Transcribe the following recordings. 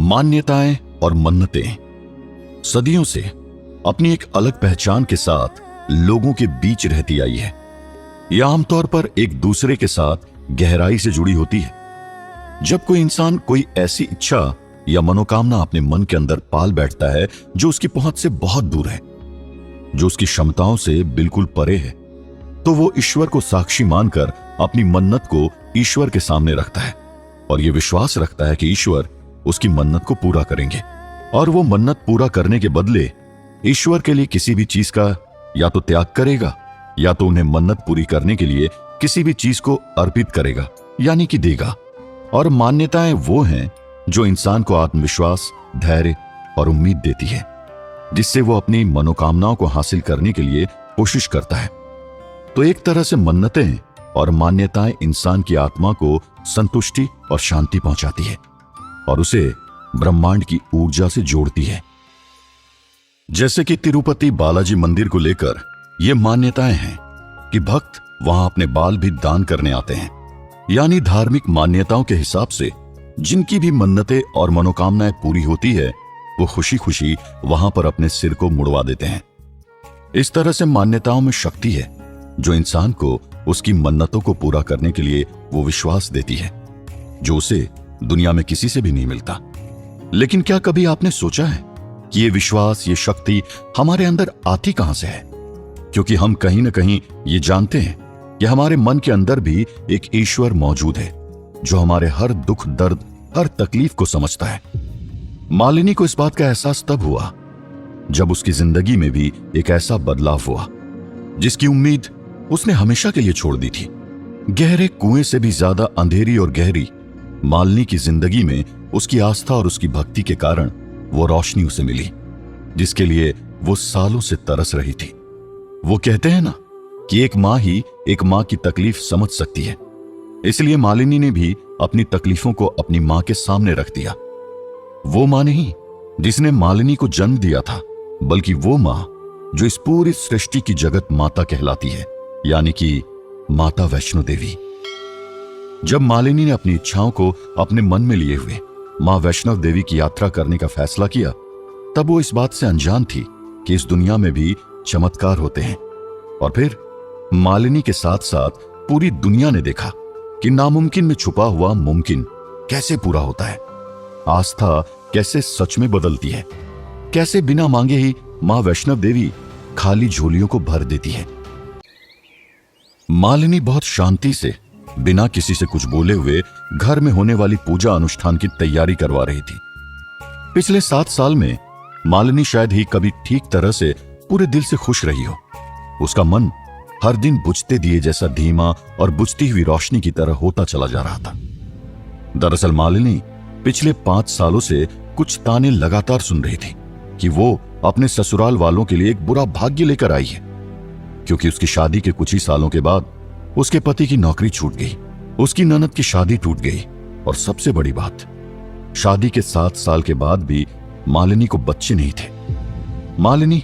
मान्यताएं और मन्नतें सदियों से अपनी एक अलग पहचान के साथ लोगों के बीच रहती आई है। यह आमतौर पर एक दूसरे के साथ गहराई से जुड़ी होती है। जब कोई इंसान कोई ऐसी इच्छा या मनोकामना अपने मन के अंदर पाल बैठता है जो उसकी पहुंच से बहुत दूर है, जो उसकी क्षमताओं से बिल्कुल परे है, तो वो ईश्वर को साक्षी मानकर अपनी मन्नत को ईश्वर के सामने रखता है और ये विश्वास रखता है कि ईश्वर उसकी मन्नत को पूरा करेंगे। और वो मन्नत पूरा करने के बदले ईश्वर के लिए किसी भी चीज का या तो त्याग करेगा या तो उन्हें मन्नत पूरी करने के लिए किसी भी चीज को अर्पित करेगा, यानी कि देगा। और मान्यताएं वो हैं जो इंसान को आत्मविश्वास, धैर्य और उम्मीद देती है, जिससे वो अपनी मनोकामनाओं को हासिल करने के लिए कोशिश करता है। तो एक तरह से मन्नतें और मान्यताएं इंसान की आत्मा को संतुष्टि और शांति पहुंचाती है और उसे ब्रह्मांड की ऊर्जा से जोड़ती है। जैसे कि तिरुपति बालाजी मंदिर को लेकर ये मान्यताएं हैं कि भक्त वहां अपने बाल भी दान करने आते हैं, यानी धार्मिक मान्यताओं के हिसाब से जिनकी भी मन्नतें और मनोकामनाएं पूरी होती है वो खुशी खुशी वहां पर अपने सिर को मुड़वा देते हैं। इस तरह से मान्यताओं में शक्ति है जो इंसान को उसकी मन्नतों को पूरा करने के लिए वो विश्वास देती है जो उसे दुनिया में किसी से भी नहीं मिलता। लेकिन क्या कभी आपने सोचा है कि ये विश्वास, ये शक्ति हमारे अंदर आती कहां से है? क्योंकि हम कहीं ना कहीं ये जानते हैं कि हमारे मन के अंदर भी एक ईश्वर मौजूद है जो हमारे हर दुख, दर्द, हर तकलीफ को समझता है। मालिनी को इस बात का एहसास तब हुआ जब उसकी जिंदगी में भी एक ऐसा बदलाव हुआ जिसकी उम्मीद उसने हमेशा के लिए छोड़ दी थी। गहरे कुएं से भी ज्यादा अंधेरी और गहरी मालिनी की जिंदगी में उसकी आस्था और उसकी भक्ति के कारण वो रोशनी उसे मिली जिसके लिए वो सालों से तरस रही थी। वो कहते हैं ना कि एक माँ ही एक माँ की तकलीफ समझ सकती है, इसलिए मालिनी ने भी अपनी तकलीफों को अपनी माँ के सामने रख दिया। वो माँ नहीं जिसने मालिनी को जन्म दिया था, बल्कि वो माँ जो इस पूरी सृष्टि की जगत माता कहलाती है, यानी कि माता वैष्णो देवी। जब मालिनी ने अपनी इच्छाओं को अपने मन में लिए हुए मां वैष्णव देवी की यात्रा करने का फैसला किया, तब वो इस बात से अनजान थी कि इस दुनिया में भी चमत्कार होते हैं। और फिर मालिनी के साथ साथ पूरी दुनिया ने देखा कि नामुमकिन में छुपा हुआ मुमकिन कैसे पूरा होता है। आस्था कैसे सच में बदलती है, कैसे बिना मांगे ही मां वैष्णव देवी खाली झोलियों को भर देती है। मालिनी बहुत शांति से बिना किसी से कुछ बोले हुए घर में होने वाली पूजा अनुष्ठान की तैयारी करवा रही थी। पिछले 7 साल में मालिनी शायद ही कभी ठीक तरह से पूरे दिल से खुश रही हो। उसका मन हर दिन बुझते दिए जैसा धीमा और बुझती हुई रोशनी की तरह होता चला जा रहा था। दरअसल मालिनी पिछले 5 सालों से कुछ ताने लगातार सुन रही थी कि वो अपने ससुराल वालों के लिए एक बुरा भाग्य लेकर आई है, क्योंकि उसकी शादी के कुछ ही सालों के बाद उसके पति की नौकरी छूट गई, उसकी ननद की शादी टूट गई और सबसे बड़ी बात, शादी के 7 साल के बाद भी मालिनी को बच्चे नहीं थे। मालिनी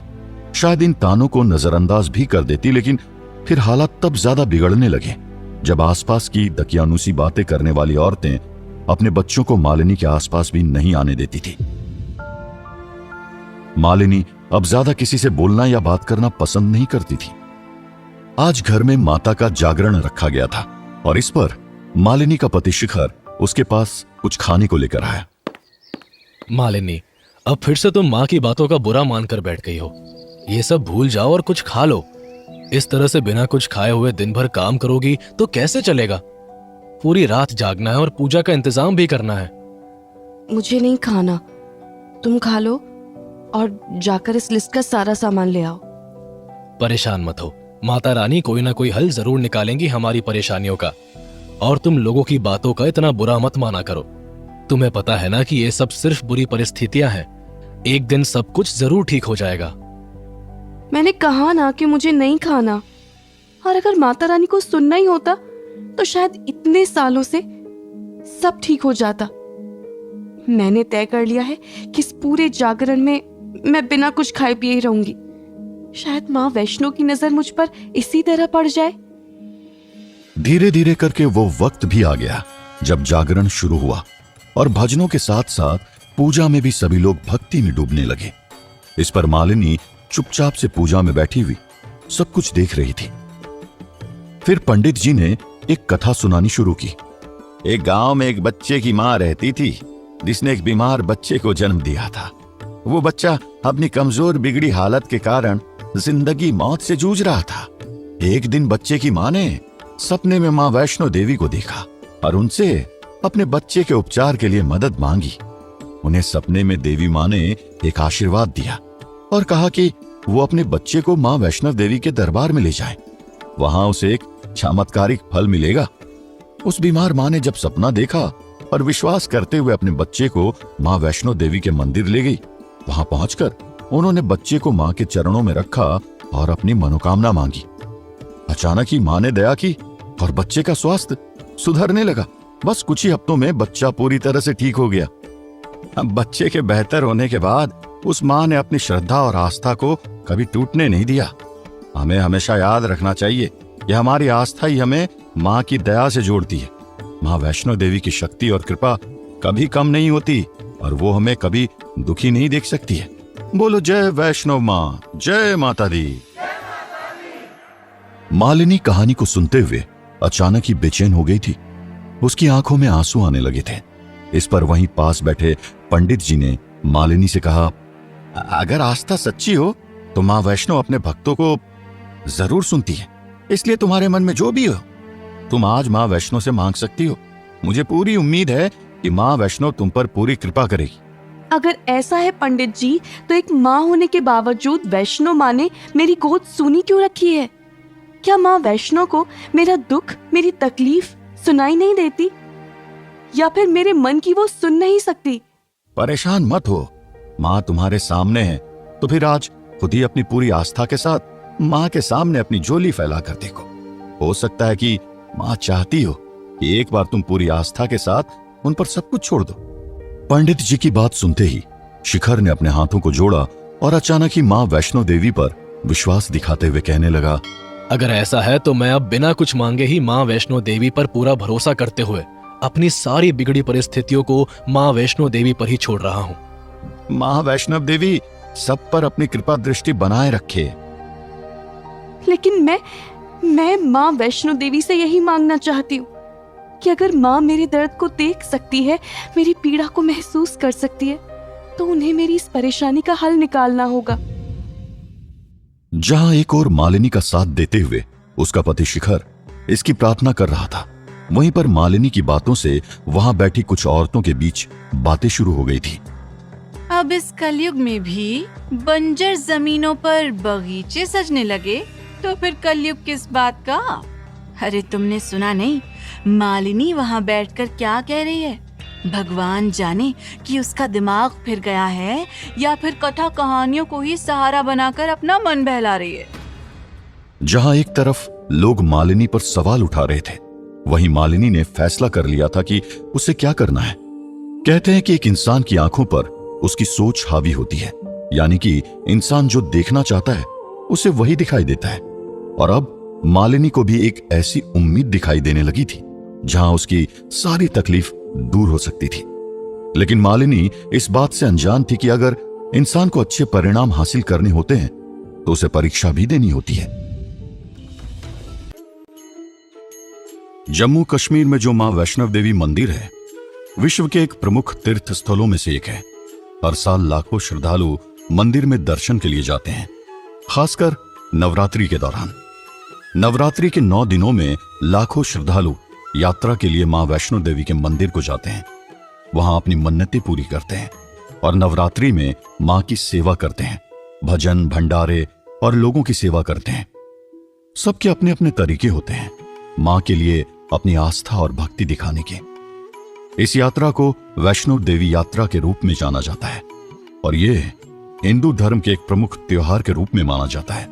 शायद इन तानों को नजरअंदाज भी कर देती, लेकिन फिर हालात तब ज्यादा बिगड़ने लगे जब आसपास की दकियानूसी बातें करने वाली औरतें अपने बच्चों को मालिनी के आसपास भी नहीं आने देती थी। मालिनी अब ज्यादा किसी से बोलना या बात करना पसंद नहीं करती थी। आज घर में माता का जागरण रखा गया था और इस पर मालिनी का पति शिखर उसके पास कुछ खाने को लेकर आया। मालिनी, अब फिर से तुम माँ की बातों का बुरा मानकर बैठ गई हो। ये सब भूल जाओ और कुछ खा लो। इस तरह से बिना कुछ खाए हुए दिन भर काम करोगी तो कैसे चलेगा? पूरी रात जागना है और पूजा का इंतजाम भी करना है। मुझे नहीं खाना, तुम खा लो और जाकर इस लिस्ट का सारा सामान ले आओ। परेशान मत हो, माता रानी कोई ना कोई हल जरूर निकालेंगी हमारी परेशानियों का। और तुम लोगों की बातों का इतना बुरा मत माना करो। तुम्हें पता है ना कि ये सब सिर्फ बुरी परिस्थितियां हैं। एक दिन सब कुछ जरूर ठीक हो जाएगा। मैंने कहा ना कि मुझे नहीं खाना, और अगर माता रानी को सुनना ही होता तो शायद इतने सालों से सब ठीक हो जाता। मैंने तय कर लिया है कि इस पूरे जागरण में मैं बिना कुछ खाए पिए ही रहूंगी। शायद माँ वैष्णो की नजर मुझ पर इसी तरह पड़ जाए। धीरे धीरे करके वो वक्त भी आ गया जब जागरण शुरू हुआ और भजनों के साथ साथ पूजा में भी सभी लोग भक्ति में डूबने लगे। इस पर मालिनी चुपचाप से पूजा में बैठी हुई सब कुछ देख रही थी। फिर पंडित जी ने एक कथा सुनानी शुरू की। एक गांव में एक बच्चे की मां रहती थी, जिसने एक बीमार बच्चे को जन्म दिया था। वो बच्चा अपनी कमजोर बिगड़ी हालत के कारण जिंदगी मौत से जूझ रहा था। एक दिन बच्चे की मां ने सपने में मां वैष्णो देवी को देखा और उनसे अपने बच्चे के उपचार के लिए मदद मांगी। उन्हें सपने में देवी मां ने एक आशीर्वाद दिया और कहा कि वो अपने बच्चे को मां वैष्णो देवी के दरबार में ले जाए, वहां उसे एक चमत्कारिक फल मिलेगा। उस बीमार मां ने जब सपना देखा और विश्वास करते हुए अपने बच्चे को मां वैष्णो देवी के मंदिर ले गई। वहां पहुंचकर उन्होंने बच्चे को मां के चरणों में रखा और अपनी मनोकामना मांगी। अचानक ही मां ने दया की और बच्चे का स्वास्थ्य सुधरने लगा। बस कुछ ही हफ्तों में बच्चा पूरी तरह से ठीक हो गया। अब बच्चे के बेहतर होने के बाद उस मां ने अपनी श्रद्धा और आस्था को कभी टूटने नहीं दिया। हमें हमेशा याद रखना चाहिए कि हमारी आस्था ही हमें मां की दया से जोड़ती है। मां वैष्णो देवी की शक्ति और कृपा कभी कम नहीं होती और वो हमें कभी दुखी नहीं देख सकती है। बोलो जय वैष्णव मां, जय माता दी। मालिनी कहानी को सुनते हुए अचानक ही बेचैन हो गई थी। उसकी आंखों में आंसू आने लगे थे। इस पर वहीं पास बैठे पंडित जी ने मालिनी से कहा, अगर आस्था सच्ची हो तो मां वैष्णो अपने भक्तों को जरूर सुनती है। इसलिए तुम्हारे मन में जो भी हो तुम आज मां वैष्णो से मांग सकती हो। मुझे पूरी उम्मीद है कि मां वैष्णो तुम पर पूरी कृपा करेगी। अगर ऐसा है पंडित जी, तो एक माँ होने के बावजूद वैष्णो माँ ने मेरी गोद सूनी क्यों रखी है? क्या माँ वैष्णो को मेरा दुख, मेरी तकलीफ सुनाई नहीं देती, या फिर मेरे मन की वो सुन नहीं सकती? परेशान मत हो, माँ तुम्हारे सामने है तो फिर आज खुद ही अपनी पूरी आस्था के साथ माँ के सामने अपनी झोली फैला कर देखो। हो सकता है कि माँ चाहती हो कि एक बार तुम पूरी आस्था के साथ उन पर सब कुछ छोड़ दो। पंडित जी की बात सुनते ही शिखर ने अपने हाथों को जोड़ा और अचानक ही माँ वैष्णो देवी पर विश्वास दिखाते हुए कहने लगा, अगर ऐसा है तो मैं अब बिना कुछ मांगे ही माँ वैष्णो देवी पर पूरा भरोसा करते हुए अपनी सारी बिगड़ी परिस्थितियों को माँ वैष्णो देवी पर ही छोड़ रहा हूँ। माँ वैष्णव देवी सब पर अपनी कृपा दृष्टि बनाए रखे। लेकिन मैं माँ वैष्णो देवी से यही मांगना चाहती हूँ कि अगर माँ मेरे दर्द को देख सकती है, मेरी पीड़ा को महसूस कर सकती है, तो उन्हें मेरी इस परेशानी का हल निकालना होगा। जहां एक और मालिनी का साथ देते हुए उसका पति शिखर इसकी प्रार्थना कर रहा था, वहीं पर मालिनी की बातों से वहां बैठी कुछ औरतों के बीच बातें शुरू हो गई थी। अब इस कलयुग में भी बंजर जमीनों पर बगीचे सजने लगे तो फिर कलयुग किस बात का? अरे तुमने सुना नहीं, मालिनी वहाँ बैठकर क्या कह रही है? भगवान जाने कि उसका दिमाग फिर गया है या फिर कथा कहानियों को ही सहारा बनाकर अपना मन बहला रही है। जहां एक तरफ लोग मालिनी पर सवाल उठा रहे थे, वहीं मालिनी ने फैसला कर लिया था कि उसे क्या करना है। कहते हैं कि एक इंसान की आंखों पर उसकी सोच हावी होती है, यानी कि इंसान जो देखना चाहता है उसे वही दिखाई देता है। और अब मालिनी को भी एक ऐसी उम्मीद दिखाई देने लगी थी जहां उसकी सारी तकलीफ दूर हो सकती थी। लेकिन मालिनी इस बात से अनजान थी कि अगर इंसान को अच्छे परिणाम हासिल करने होते हैं तो उसे परीक्षा भी देनी होती है। जम्मू कश्मीर में जो मां वैष्णव देवी मंदिर है, विश्व के एक प्रमुख तीर्थ स्थलों में से एक है। हर साल लाखों श्रद्धालु मंदिर में दर्शन के लिए जाते हैं, खासकर नवरात्रि के दौरान। नवरात्रि के 9 दिनों में लाखों श्रद्धालु यात्रा के लिए मां वैष्णो देवी के मंदिर को जाते हैं। वहां अपनी मन्नतें पूरी करते हैं और नवरात्रि में मां की सेवा करते हैं, भजन भंडारे और लोगों की सेवा करते हैं। सबके अपने अपने तरीके होते हैं मां के लिए अपनी आस्था और भक्ति दिखाने के। इस यात्रा को वैष्णो देवी यात्रा के रूप में जाना जाता है और ये हिंदू धर्म के एक प्रमुख त्योहार के रूप में माना जाता है,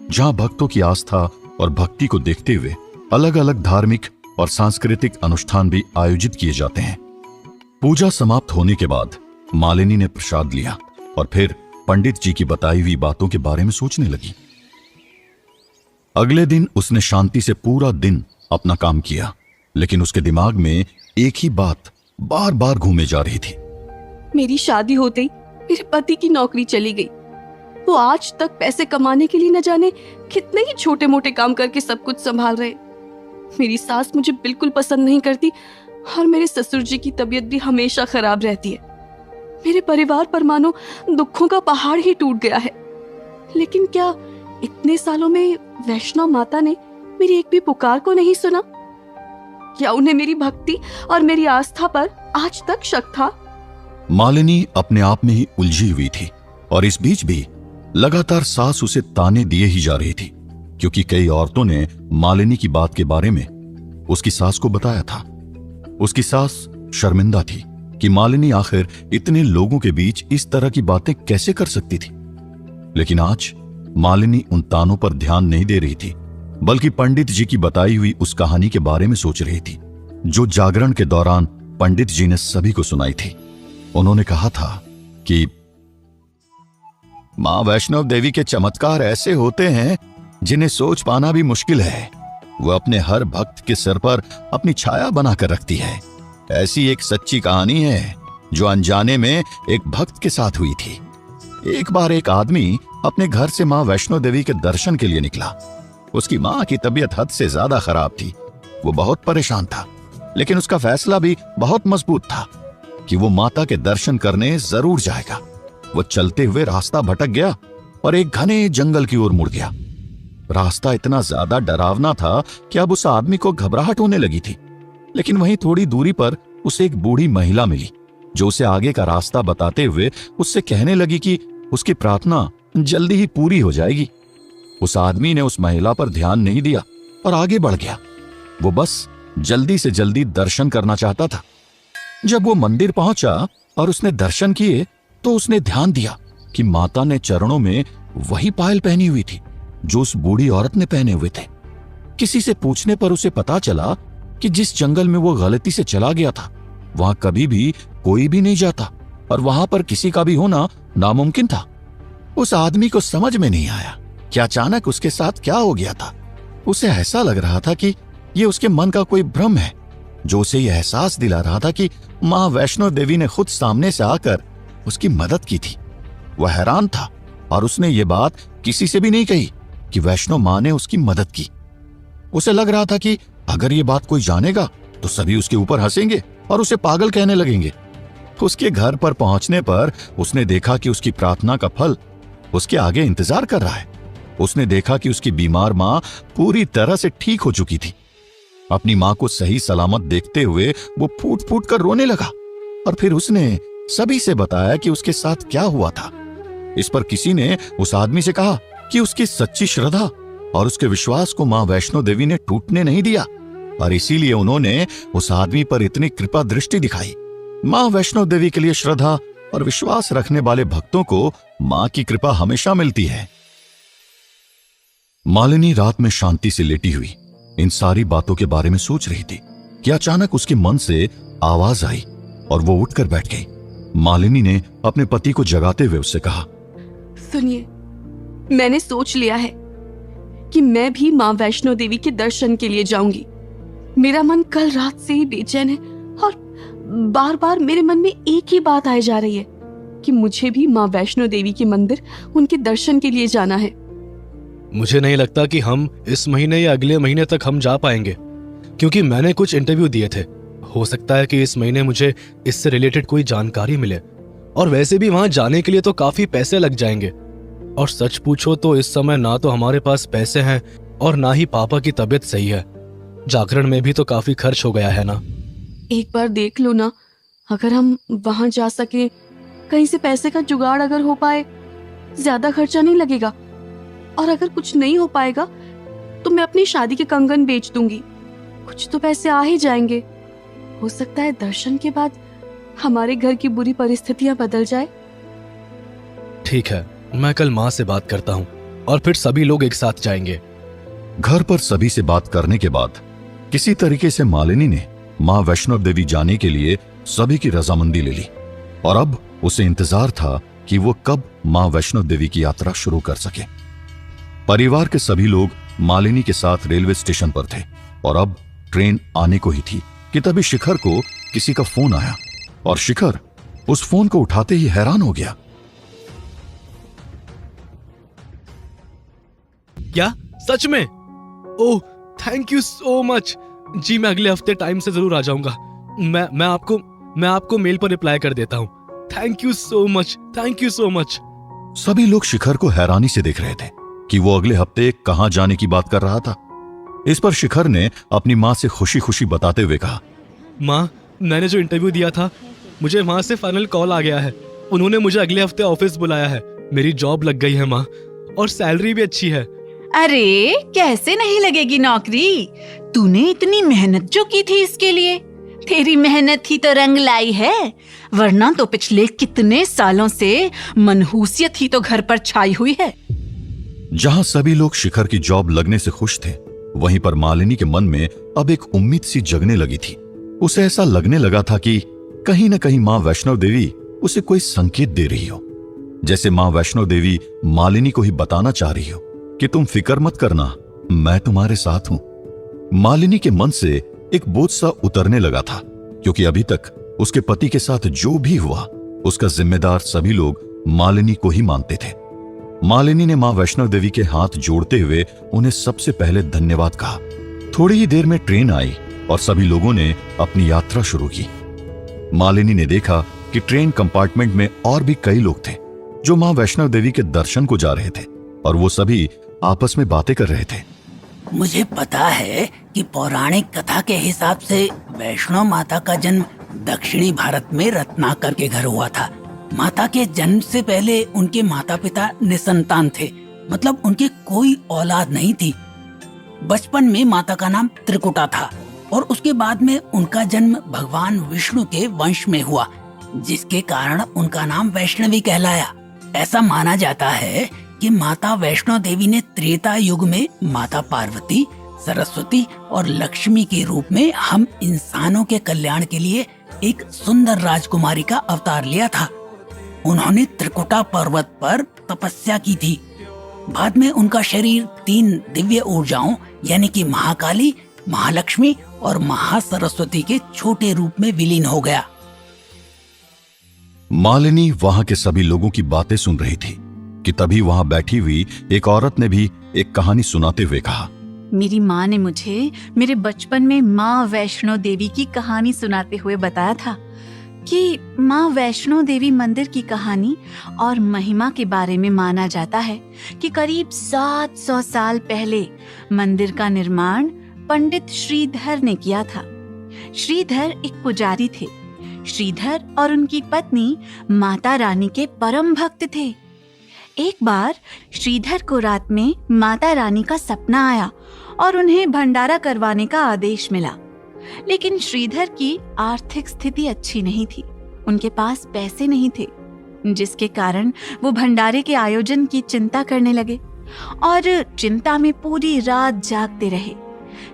जहां भक्तों की आस्था और भक्ति को देखते हुए अलग अलग धार्मिक और सांस्कृतिक अनुष्ठान भी आयोजित किए जाते हैं। पूजा समाप्त होने के बाद मालिनी ने प्रसाद लिया और फिर पंडित जी की बताई हुई बातों के बारे में सोचने लगी। अगले दिन उसने शांति से पूरा दिन अपना काम किया, लेकिन उसके दिमाग में एक ही बात बार बार घूमे जा रही थी। मेरी शादी होते ही मेरे पति की नौकरी चली गई। वो आज तक पैसे कमाने के लिए न जाने कितने ही छोटे मोटे काम करके सब कुछ संभाल रहे। मेरी सास मुझे बिल्कुल पसंद नहीं करती और मेरे ससुर जी की तबीयत भी हमेशा खराब रहती है। मेरे परिवार पर मानो दुखों का पहाड़ ही टूट गया है। लेकिन क्या इतने सालों में वैष्णव माता ने मेरी एक भी पुकार को नहीं सुना? क्या उन्हें मेरी भक्ति और मेरी आस्था पर आज तक शक था? मालिनी अपने आप में ही उलझी हुई थी और इस बीच भी लगातार सास उसे ताने दिए ही जा रही थी, क्योंकि कई औरतों ने मालिनी की बात के बारे में उसकी सास को बताया था। उसकी सास शर्मिंदा थी कि मालिनी आखिर इतने लोगों के बीच इस तरह की बातें कैसे कर सकती थी। लेकिन आज मालिनी उन तानों पर ध्यान नहीं दे रही थी, बल्कि पंडित जी की बताई हुई उस कहानी के बारे में सोच रही थी जो जागरण के दौरान पंडित जी ने सभी को सुनाई थी। उन्होंने कहा था कि मां वैष्णव देवी के चमत्कार ऐसे होते हैं जिन्हें सोच पाना भी मुश्किल है। वो अपने हर भक्त के सिर पर अपनी छाया बनाकर रखती है। ऐसी एक सच्ची कहानी है जो अनजाने में एक भक्त के साथ हुई थी। एक बार एक आदमी अपने घर से मां वैष्णो देवी के दर्शन के लिए निकला। उसकी मां की तबीयत हद से ज्यादा खराब थी। वो बहुत परेशान था, लेकिन उसका फैसला भी बहुत मजबूत था कि वो माता के दर्शन करने जरूर जाएगा। वो चलते हुए रास्ता भटक गया और एक घने जंगल की ओर मुड़ गया। रास्ता इतना ज्यादा डरावना था कि अब उस आदमी को घबराहट होने लगी थी। लेकिन वहीं थोड़ी दूरी पर उसे एक बूढ़ी महिला मिली जो उसे आगे का रास्ता बताते हुए उससे कहने लगी कि उसकी प्रार्थना जल्दी ही पूरी हो जाएगी। उस आदमी ने उस महिला पर ध्यान नहीं दिया और आगे बढ़ गया। वो बस जल्दी से जल्दी दर्शन करना चाहता था। जब वो मंदिर पहुंचा और उसने दर्शन किए तो उसने ध्यान दिया कि माता ने चरणों में वही पायल पहनी हुई थी जो उस बूढ़ी औरत ने पहने हुए थे। किसी से पूछने पर उसे पता चला कि जिस जंगल में वो गलती से चला गया था वहां कभी भी कोई भी नहीं जाता और वहां पर किसी का भी होना नामुमकिन था। उस आदमी को समझ में नहीं आया कि अचानक उसके साथ क्या हो गया था। उसे ऐसा लग रहा था कि ये उसके मन का कोई भ्रम है जो उसे यह एहसास दिला रहा था कि मां वैष्णो देवी ने खुद सामने से आकर उसकी मदद की थी। वह हैरान था और उसने ये बात किसी से भी नहीं कही कि वैष्णो मां ने उसकी मदद की। उसे लग रहा था कि अगर ये बात कोई जानेगा तो सभी उसके ऊपर हंसेंगे और उसे पागल कहने लगेंगे। उसके घर पर पहुंचने पर उसने देखा कि उसकी प्रार्थना का फल उसके आगे इंतजार कर रहा है। उसने देखा कि उसकी बीमार मां पूरी तरह से ठीक हो चुकी थी। अपनी मां को सही सलामत देखते हुए वो फूट फूट कर रोने लगा और फिर उसने सभी से बताया कि उसके साथ क्या हुआ था। इस पर किसी ने उस आदमी से कहा कि उसकी सच्ची श्रद्धा और उसके विश्वास को मां वैष्णो देवी ने टूटने नहीं दिया और इसीलिए उन्होंने उस आदमी पर इतनी कृपा दृष्टि दिखाई। मां वैष्णो देवी के लिए श्रद्धा और विश्वास रखने वाले भक्तों को मां की कृपा हमेशा मिलती है। मालिनी रात में शांति से लेटी हुई इन सारी बातों के बारे में सोच रही थी कि अचानक उसके मन से आवाज आई और वो उठकर बैठ गई। मालिनी ने अपने पति को जगाते हुए उससे कहा, सुनिए, मैंने सोच लिया है कि मैं भी मां वैष्णो देवी के दर्शन के लिए जाऊंगी। मेरा मन कल रात से ही बेचैन है और बार बार मेरे मन में एक ही बात आए जा रही है कि मुझे भी मां वैष्णो देवी के मंदिर उनके दर्शन के लिए जाना है। मुझे नहीं लगता कि हम इस महीने या अगले महीने तक हम जा पाएंगे, क्योंकि मैंने कुछ इंटरव्यू दिए थे। हो सकता है कि इस महीने मुझे इससे रिलेटेड कोई जानकारी मिले, और वैसे भी वहां जाने के लिए तो काफी पैसे लग जाएंगे। और सच पूछो तो इस समय ना तो हमारे पास पैसे हैं और ना ही पापा की तबीयत सही है। जागरण में भी तो काफी खर्च हो गया है ना। एक बार देख लो ना, अगर हम वहां जा सके, कहीं से पैसे का जुगाड़ अगर हो पाए, ज्यादा खर्चा नहीं लगेगा। और अगर कुछ नहीं हो पाएगा तो मैं अपनी शादी के कंगन बेच दूंगी, कुछ तो पैसे आ ही जाएंगे। हो सकता है दर्शन के बाद हमारे घर की बुरी परिस्थितियां बदल जाए। ठीक है, मैं कल माँ से बात करता हूँ और फिर सभी लोग एक साथ जाएंगे। घर पर सभी से बात करने के बाद किसी तरीके से मालिनी ने मां वैष्णो देवी जाने के लिए सभी की रजामंदी ले ली और अब उसे इंतजार था कि वो कब मां वैष्णो देवी की यात्रा शुरू कर सके। परिवार के सभी लोग मालिनी के साथ रेलवे स्टेशन पर थे और अब ट्रेन आने को ही थी कि तभी शिखर को किसी का फोन आया और शिखर उस फोन को उठाते ही हैरान हो गया। क्या सच में? ओह, थैंक यू सो मच। जी मैं अगले हफ्ते टाइम से जरूर आ जाऊंगा। मैं आपको मेल पर रिप्लाई कर देता हूँ। Thank you so much, thank you so much. सभी लोग शिखर को हैरानी से देख रहे थे कि वो अगले हफ्ते कहां जाने की बात कर रहा था। इस पर शिखर ने अपनी मां से खुशी खुशी बताते हुए कहा, माँ, मैंने जो इंटरव्यू दिया था, मुझे वहां से फाइनल कॉल आ गया है। उन्होंने मुझे अगले हफ्ते ऑफिस बुलाया है। मेरी जॉब लग गई है माँ, और सैलरी भी अच्छी है। अरे कैसे नहीं लगेगी नौकरी? तूने इतनी मेहनत जो की थी इसके लिए, तेरी मेहनत ही तो रंग लाई है, वरना तो पिछले कितने सालों से मनहूसियत ही तो घर पर छाई हुई है। जहां सभी लोग शिखर की जॉब लगने से खुश थे, वहीं पर मालिनी के मन में अब एक उम्मीद सी जगने लगी थी। उसे ऐसा लगने लगा था कि कहीं न कहीं मां वैष्णो देवी उसे कोई संकेत दे रही हो, जैसे मां वैष्णो देवी मालिनी को ही बताना चाह रही हो कि तुम फिक्र मत करना, मैं तुम्हारे साथ हूं। मालिनी के मन से एक बोझ सा उतरने लगा था, क्योंकि अभी तक उसके पति के साथ जो भी हुआ उसका जिम्मेदार सभी लोग मालिनी को ही मानते थे। मालिनी ने मां वैष्णो देवी के हाथ जोड़ते हुए उन्हें सबसे पहले धन्यवाद कहा। थोड़ी ही देर में ट्रेन आई और सभी लोगों ने अपनी यात्रा शुरू की। मालिनी ने देखा कि ट्रेन कंपार्टमेंट में और भी कई लोग थे जो मां वैष्णो देवी के दर्शन को जा रहे थे, और वो सभी आपस में बातें कर रहे थे। मुझे पता है कि पौराणिक कथा के हिसाब से वैष्णो माता का जन्म दक्षिणी भारत में रत्नाकर के घर हुआ था। माता के जन्म से पहले उनके माता पिता निसंतान थे, मतलब उनके कोई औलाद नहीं थी। बचपन में माता का नाम त्रिकुटा था और उसके बाद में उनका जन्म भगवान विष्णु के वंश में हुआ, जिसके कारण उनका नाम वैष्णवी कहलाया। ऐसा माना जाता है कि माता वैष्णो देवी ने त्रेता युग में माता पार्वती, सरस्वती और लक्ष्मी के रूप में हम इंसानों के कल्याण के लिए एक सुंदर राजकुमारी का अवतार लिया था। उन्होंने त्रिकुटा पर्वत पर तपस्या की थी। बाद में उनका शरीर 3 दिव्य ऊर्जाओं यानी कि महाकाली, महालक्ष्मी और महासरस्वती के छोटे रूप में विलीन हो गया। मालिनी वहां के सभी लोगों की बातें सुन रही थी कि तभी वहां बैठी हुई एक औरत ने भी एक कहानी सुनाते हुए कहा, मेरी माँ ने मुझे मेरे बचपन में माँ वैष्णो देवी की कहानी सुनाते हुए बताया था कि माँ वैष्णो देवी मंदिर की कहानी और महिमा के बारे में माना जाता है कि करीब 700 साल पहले मंदिर का निर्माण पंडित श्रीधर ने किया था। श्रीधर एक पुजारी थे। श्रीधर और उनकी पत्नी माता रानी के परम भक्त थे। एक बार श्रीधर को रात में माता रानी का सपना आया और उन्हें भंडारा करवाने का आदेश मिला, लेकिन श्रीधर की आर्थिक स्थिति अच्छी नहीं थी। उनके पास पैसे नहीं थे, जिसके कारण वो भंडारे के आयोजन की चिंता करने लगे और चिंता में पूरी रात जागते रहे।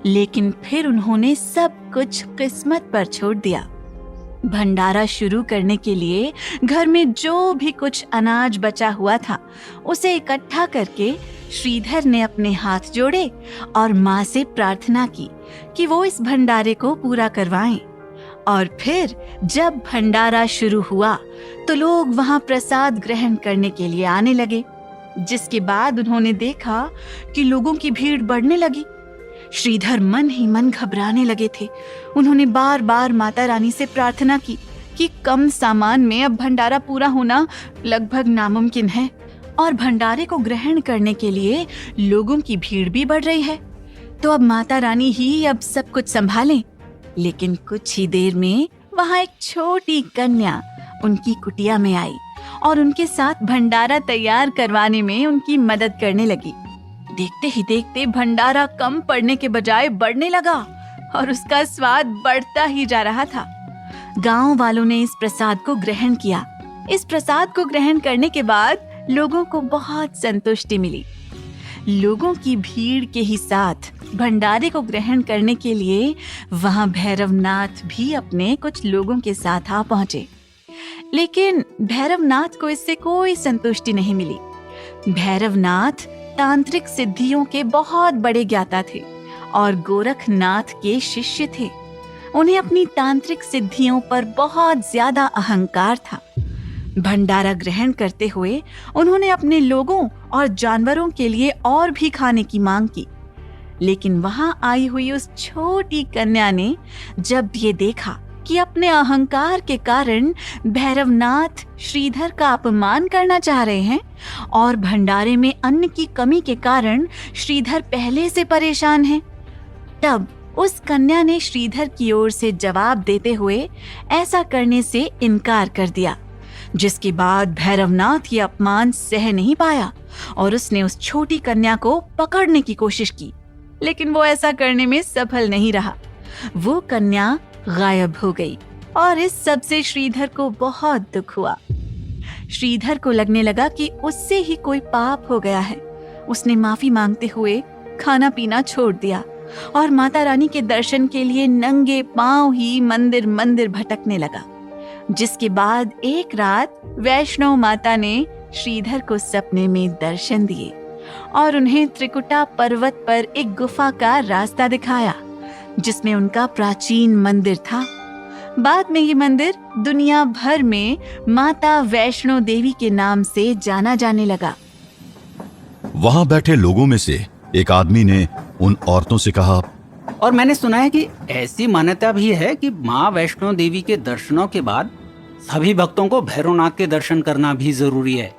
लेकिन फिर उन्होंने सब कुछ किस्मत पर छोड़ दिया। भंडारा शुरू करने के लिए घर में जो भी कुछ अनाज बचा हुआ था उसे इकट्ठा करके श्रीधर ने अपने हाथ जोड़े और माँ से प्रार्थना की कि वो इस भंडारे को पूरा करवाएं। और फिर जब भंडारा शुरू हुआ तो लोग वहां प्रसाद ग्रहण करने के लिए आने लगे, जिसके बाद उन्होंने देखा कि लोगों की भीड़ बढ़ने लगी। श्रीधर मन ही मन घबराने लगे थे। उन्होंने बार बार माता रानी से प्रार्थना की कि कम सामान में अब भंडारा पूरा होना लगभग नामुमकिन है और भंडारे को ग्रहण करने के लिए लोगों की भीड़ भी बढ़ रही है, तो अब माता रानी ही अब सब कुछ संभालें। लेकिन कुछ ही देर में वहां एक छोटी कन्या उनकी कुटिया में आई और उनके साथ भंडारा तैयार करवाने में उनकी मदद करने लगी। देखते ही देखते भंडारा कम पड़ने के बजाय बढ़ने लगा और उसका स्वाद बढ़ता ही जा रहा था। गांव वालों ने इस प्रसाद को ग्रहण किया। इस प्रसाद को ग्रहण करने के बाद लोगों को बहुत संतुष्टि मिली। लोगों की भीड़ के ही साथ भंडारे को ग्रहण करने के लिए वहां भैरवनाथ भी अपने कुछ लोगों के साथ आ पहुंचे। लेकिन भैरवनाथ को इससे कोई संतुष्टि नहीं मिली। भैरवनाथ तांत्रिक सिद्धियों के बहुत बड़े ज्ञाता थे और गोरखनाथ के शिष्य थे। उन्हें अपनी तांत्रिक सिद्धियों पर बहुत ज्यादा अहंकार था। भंडारा ग्रहण करते हुए उन्होंने अपने लोगों और जानवरों के लिए और भी खाने की मांग की। लेकिन वहां आई हुई उस छोटी कन्या ने जब ये देखा कि अपने अहंकार के कारण भैरवनाथ श्रीधर का अपमान करना चाह रहे हैं और भंडारे में अन्न की कमी के कारण श्रीधर पहले से परेशान है, तब उस कन्या ने श्रीधर की ओर से जवाब देते हुए ऐसा करने से इनकार कर दिया, जिसके बाद भैरवनाथ ये अपमान सह नहीं पाया और उसने उस छोटी कन्या को पकड़ने की कोशिश की, लेकिन वो ऐसा करने में सफल नहीं रहा। वो कन्या गायब हो गई और इस सब से श्रीधर को बहुत दुख हुआ। श्रीधर को लगने लगा कि उससे ही कोई पाप हो गया है। उसने माफी मांगते हुए खाना पीना छोड़ दिया और माता रानी के दर्शन के लिए नंगे पांव ही मंदिर मंदिर भटकने लगा। जिसके बाद एक रात वैष्णव माता ने श्रीधर को सपने में दर्शन दिए और उन्हें त्रिकुटा पर्वत पर एक गुफा का रास्ता दिखाया, जिसमें उनका प्राचीन मंदिर था। बाद में ये मंदिर दुनिया भर में माता वैष्णो देवी के नाम से जाना जाने लगा। वहां बैठे लोगों में से एक आदमी ने उन औरतों से कहा, और मैंने सुना है कि ऐसी मान्यता भी है कि माँ वैष्णो देवी के दर्शनों के बाद सभी भक्तों को भैरवनाथ के दर्शन करना भी जरूरी है।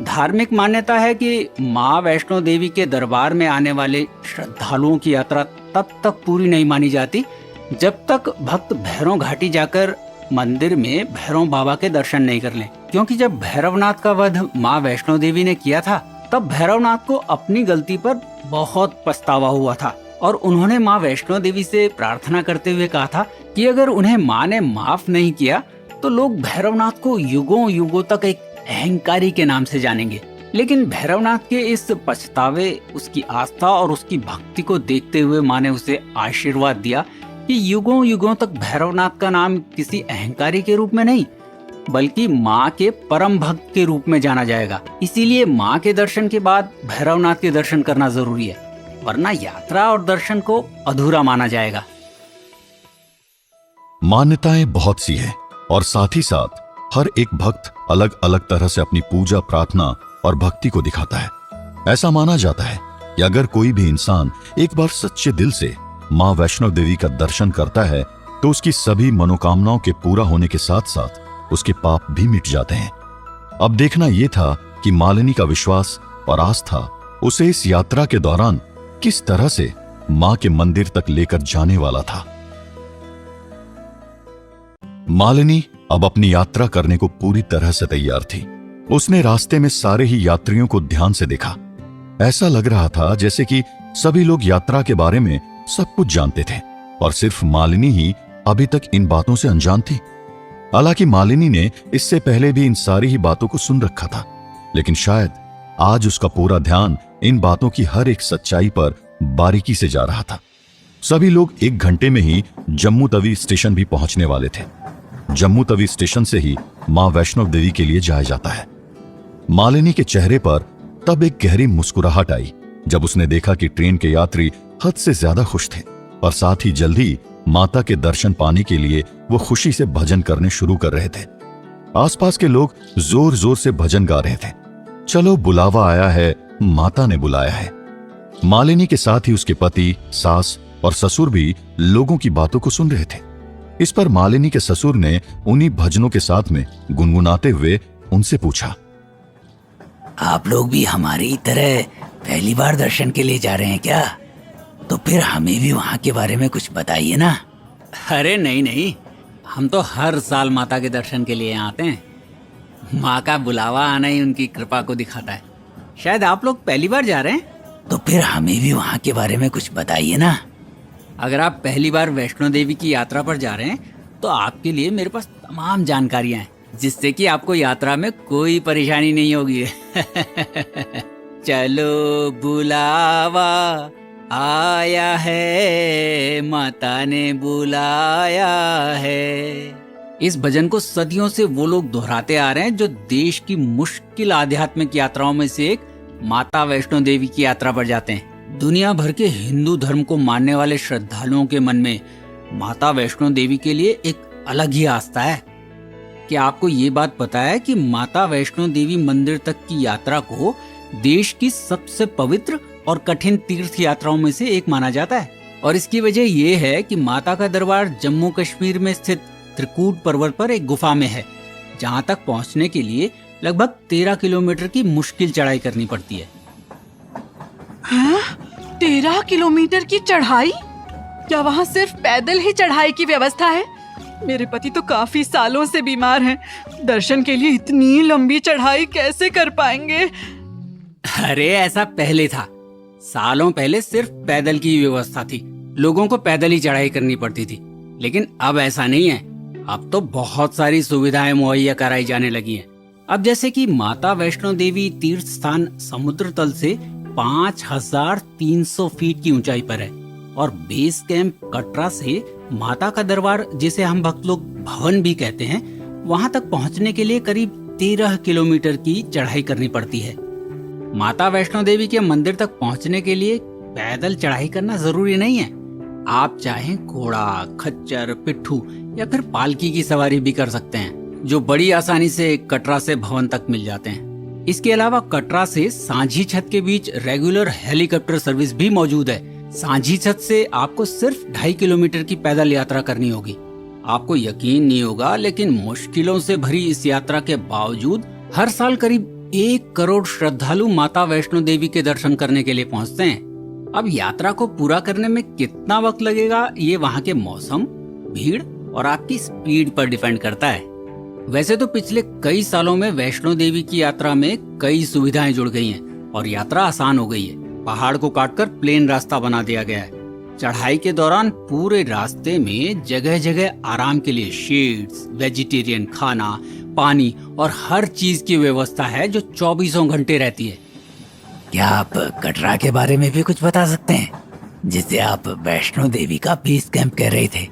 धार्मिक मान्यता है कि माँ वैष्णो देवी के दरबार में आने वाले श्रद्धालुओं की यात्रा तब तक पूरी नहीं मानी जाती जब तक भक्त भैरव घाटी जाकर मंदिर में भैरव बाबा के दर्शन नहीं कर लें, क्योंकि जब भैरवनाथ का वध माँ वैष्णो देवी ने किया था तब भैरवनाथ को अपनी गलती पर बहुत पछतावा हुआ था और उन्होंने माँ वैष्णो देवी से प्रार्थना करते हुए कहा था कि अगर उन्हें माँ ने माफ नहीं किया तो लोग भैरवनाथ को युगों युगों तक एक अहंकारी के नाम से जानेंगे। लेकिन भैरवनाथ के इस पछतावे, उसकी आस्था और उसकी भक्ति को देखते हुए माँ ने उसे आशीर्वाद दिया कि युगों युगों तक भैरवनाथ का नाम किसी अहंकारी के रूप में नहीं बल्कि माँ के परम भक्त के रूप में जाना जाएगा। इसीलिए माँ के दर्शन के बाद भैरवनाथ के दर्शन करना जरूरी है, वरना यात्रा और दर्शन को अधूरा माना जाएगा। मान्यताएं बहुत सी है और साथ ही साथ हर एक भक्त अलग अलग तरह से अपनी पूजा, प्रार्थना और भक्ति को दिखाता है। ऐसा माना जाता है कि अगर कोई भी इंसान एक बार सच्चे दिल से माँ वैष्णो देवी का दर्शन करता है तो उसकी सभी मनोकामनाओं के पूरा होने के साथ साथ उसके पाप भी मिट जाते हैं। अब देखना यह था कि मालिनी का विश्वास और आस्था उसे इस यात्रा के दौरान किस तरह से मां के मंदिर तक लेकर जाने वाला था। मालिनी अब अपनी यात्रा करने को पूरी तरह से तैयार थी। उसने रास्ते में सारे ही यात्रियों को ध्यान से देखा। ऐसा लग रहा था जैसे कि सभी लोग यात्रा के बारे में सब कुछ जानते थे और सिर्फ मालिनी ही अभी तक इन बातों से अनजान थी। हालांकि मालिनी ने इससे पहले भी इन सारी ही बातों को सुन रखा था, लेकिन शायद आज उसका पूरा ध्यान इन बातों की हर एक सच्चाई पर बारीकी से जा रहा था। सभी लोग 1 घंटे में ही जम्मू तवी स्टेशन भी पहुंचने वाले थे। जम्मू तवी स्टेशन से ही मां वैष्णो देवी के लिए जाया जाता है। मालिनी के चेहरे पर तब एक गहरी मुस्कुराहट आई जब उसने देखा कि ट्रेन के यात्री हद से ज्यादा खुश थे और साथ ही जल्द ही माता के दर्शन पाने के लिए वो खुशी से भजन करने शुरू कर रहे थे। आसपास के लोग जोर जोर से भजन गा रहे थे। चलो बुलावा आया है, माता ने बुलाया है। मालिनी के साथ ही उसके पति, सास और ससुर भी लोगों की बातों को सुन रहे थे। इस पर मालिनी के ससुर ने उन्हीं भजनों के साथ में गुनगुनाते हुए उनसे पूछा, आप लोग भी हमारी तरह पहली बार दर्शन के लिए जा रहे हैं क्या? तो फिर हमें भी वहाँ के बारे में कुछ बताइए ना। अरे नहीं नहीं, हम तो हर साल माता के दर्शन के लिए आते हैं। माँ का बुलावा आना ही उनकी कृपा को दिखाता है। शायद आप लोग पहली बार जा रहे हैं, तो फिर हमें भी वहाँ के बारे में कुछ बताइए ना। अगर आप पहली बार वैष्णो देवी की यात्रा पर जा रहे हैं तो आपके लिए मेरे पास तमाम जानकारियाँ हैं, जिससे कि आपको यात्रा में कोई परेशानी नहीं होगी। चलो बुलावा आया है, माता ने बुलाया है। इस भजन को सदियों से वो लोग दोहराते आ रहे हैं जो देश की मुश्किल आध्यात्मिक यात्राओं में से एक माता वैष्णो देवी की यात्रा पर जाते हैं। दुनिया भर के हिंदू धर्म को मानने वाले श्रद्धालुओं के मन में माता वैष्णो देवी के लिए एक अलग ही आस्था है। क्या आपको ये बात पता है कि माता वैष्णो देवी मंदिर तक की यात्रा को देश की सबसे पवित्र और कठिन तीर्थ यात्राओं में से एक माना जाता है? और इसकी वजह ये है कि माता का दरबार जम्मू कश्मीर में स्थित त्रिकूट पर्वत पर एक गुफा में है, जहाँ तक पहुँचने के लिए लगभग 13 किलोमीटर की मुश्किल चढ़ाई करनी पड़ती है। 13 किलोमीटर की चढ़ाई? क्या वहाँ सिर्फ पैदल ही चढ़ाई की व्यवस्था है? मेरे पति तो काफी सालों से बीमार हैं। दर्शन के लिए इतनी लंबी चढ़ाई कैसे कर पाएंगे? अरे ऐसा पहले था। सालों पहले सिर्फ पैदल की व्यवस्था थी, लोगों को पैदल ही चढ़ाई करनी पड़ती थी। लेकिन अब ऐसा नहीं है। अब तो बहुत सारी सुविधाएं मुहैया कराई जाने लगी हैं। अब जैसे कि माता वैष्णो देवी तीर्थ स्थान समुद्र तल से 5300 फीट की ऊंचाई पर है और बेस कैंप कटरा से माता का दरबार, जिसे हम भक्त लोग भवन भी कहते हैं, वहां तक पहुंचने के लिए करीब 13 किलोमीटर की चढ़ाई करनी पड़ती है। माता वैष्णो देवी के मंदिर तक पहुंचने के लिए पैदल चढ़ाई करना जरूरी नहीं है। आप चाहें घोड़ा, खच्चर, पिट्ठू या फिर पालकी की सवारी भी कर सकते हैं, जो बड़ी आसानी से कटरा से भवन तक मिल जाते हैं। इसके अलावा कटरा से सांझी छत के बीच रेगुलर हेलीकॉप्टर सर्विस भी मौजूद है। सांझी छत से आपको सिर्फ 2.5 किलोमीटर की पैदल यात्रा करनी होगी। आपको यकीन नहीं होगा, लेकिन मुश्किलों से भरी इस यात्रा के बावजूद हर साल करीब 1 करोड़ श्रद्धालु माता वैष्णो देवी के दर्शन करने के लिए पहुंचते हैं। अब यात्रा को पूरा करने में कितना वक्त लगेगा, ये वहाँ के मौसम, भीड़ और आपकी स्पीड पर डिपेंड करता है। वैसे तो पिछले कई सालों में वैष्णो देवी की यात्रा में कई सुविधाएं जुड़ गई हैं और यात्रा आसान हो गई है। पहाड़ को काटकर प्लेन रास्ता बना दिया गया है। चढ़ाई के दौरान पूरे रास्ते में जगह जगह आराम के लिए शेड्स, वेजिटेरियन खाना, पानी और हर चीज की व्यवस्था है, जो 24 घंटे रहती है। क्या आप कटरा के बारे में भी कुछ बता सकते हैं, जिसे आप वैष्णो देवी का बेस कैंप कह रहे थे?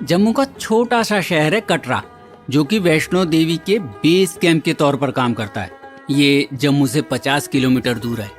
जम्मू का छोटा सा शहर है कटरा, जो कि वैष्णो देवी के बेस कैंप के तौर पर काम करता है। ये जम्मू से 50 किलोमीटर दूर है।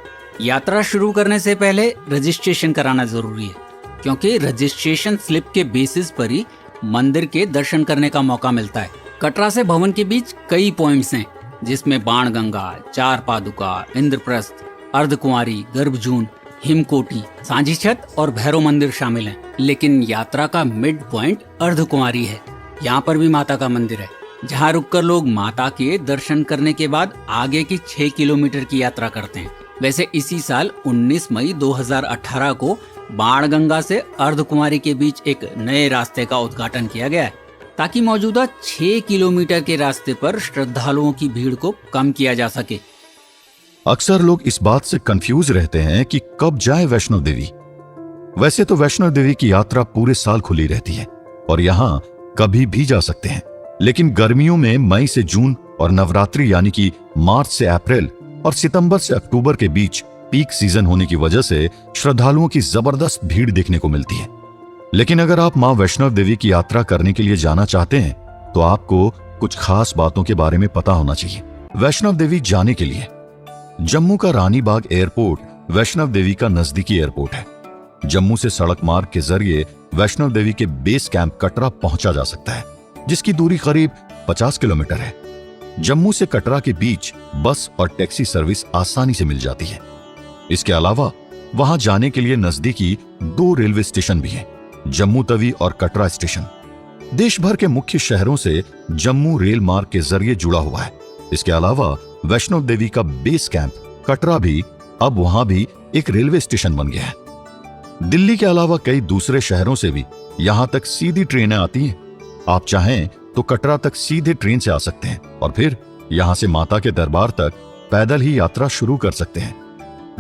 यात्रा शुरू करने से पहले रजिस्ट्रेशन कराना जरूरी है, क्योंकि रजिस्ट्रेशन स्लिप के बेसिस पर ही मंदिर के दर्शन करने का मौका मिलता है। कटरा से भवन के बीच कई पॉइंट्स हैं, जिसमें बाणगंगा, चार पादुका, इंद्रप्रस्थ, अर्धकुंवारी, गर्भजून, हिमकोटी, सांझी छत और भैरव मंदिर शामिल हैं। लेकिन यात्रा का मिड पॉइंट अर्धकुंवारी है। यहाँ पर भी माता का मंदिर है, जहाँ रुककर लोग माता के दर्शन करने के बाद आगे की 6 किलोमीटर की यात्रा करते हैं। वैसे इसी साल 19 मई 2018 को बाणगंगा से अर्धकुंवारी के बीच एक नए रास्ते का उद्घाटन किया गया है, ताकि मौजूदा 6 किलोमीटर के रास्ते पर श्रद्धालुओं की भीड़ को कम किया जा सके। अक्सर लोग इस बात से कंफ्यूज रहते हैं कि कब जाए वैष्णो देवी। वैसे तो वैष्णो देवी की यात्रा पूरे साल खुली रहती है और यहाँ कभी भी जा सकते हैं, लेकिन गर्मियों में मई से जून और नवरात्रि यानी कि मार्च से अप्रैल और सितंबर से अक्टूबर के बीच पीक सीजन होने की वजह से श्रद्धालुओं की जबरदस्त भीड़ देखने को मिलती है। लेकिन अगर आप मां वैष्णो देवी की यात्रा करने के लिए जाना चाहते हैं, तो आपको कुछ खास बातों के बारे में पता होना चाहिए। वैष्णो देवी जाने के लिए जम्मू का रानी बाग एयरपोर्ट वैष्णो देवी का नजदीकी एयरपोर्ट है। जम्मू से सड़क मार्ग के जरिए वैष्णो देवी के बेस कैंप कटरा पहुंचा जा सकता है, जिसकी दूरी करीब 50 किलोमीटर है। जम्मू से कटरा के बीच बस और टैक्सी सर्विस आसानी से मिल जाती है। इसके अलावा वहां जाने के लिए नजदीकी 2 रेलवे स्टेशन भी हैं, जम्मू तवी और कटरा स्टेशन। देश भर के मुख्य शहरों से जम्मू रेल मार्ग के जरिए जुड़ा हुआ है। इसके अलावा वैष्णो देवी का बेस कैंप कटरा भी अब वहां भी एक रेलवे स्टेशन बन गया है। दिल्ली के अलावा कई दूसरे शहरों से भी यहां तक सीधी ट्रेनें आती हैं। आप चाहें तो कटरा तक सीधे ट्रेन से आ सकते हैं और फिर यहां से माता के दरबार तक पैदल ही यात्रा शुरू कर सकते हैं।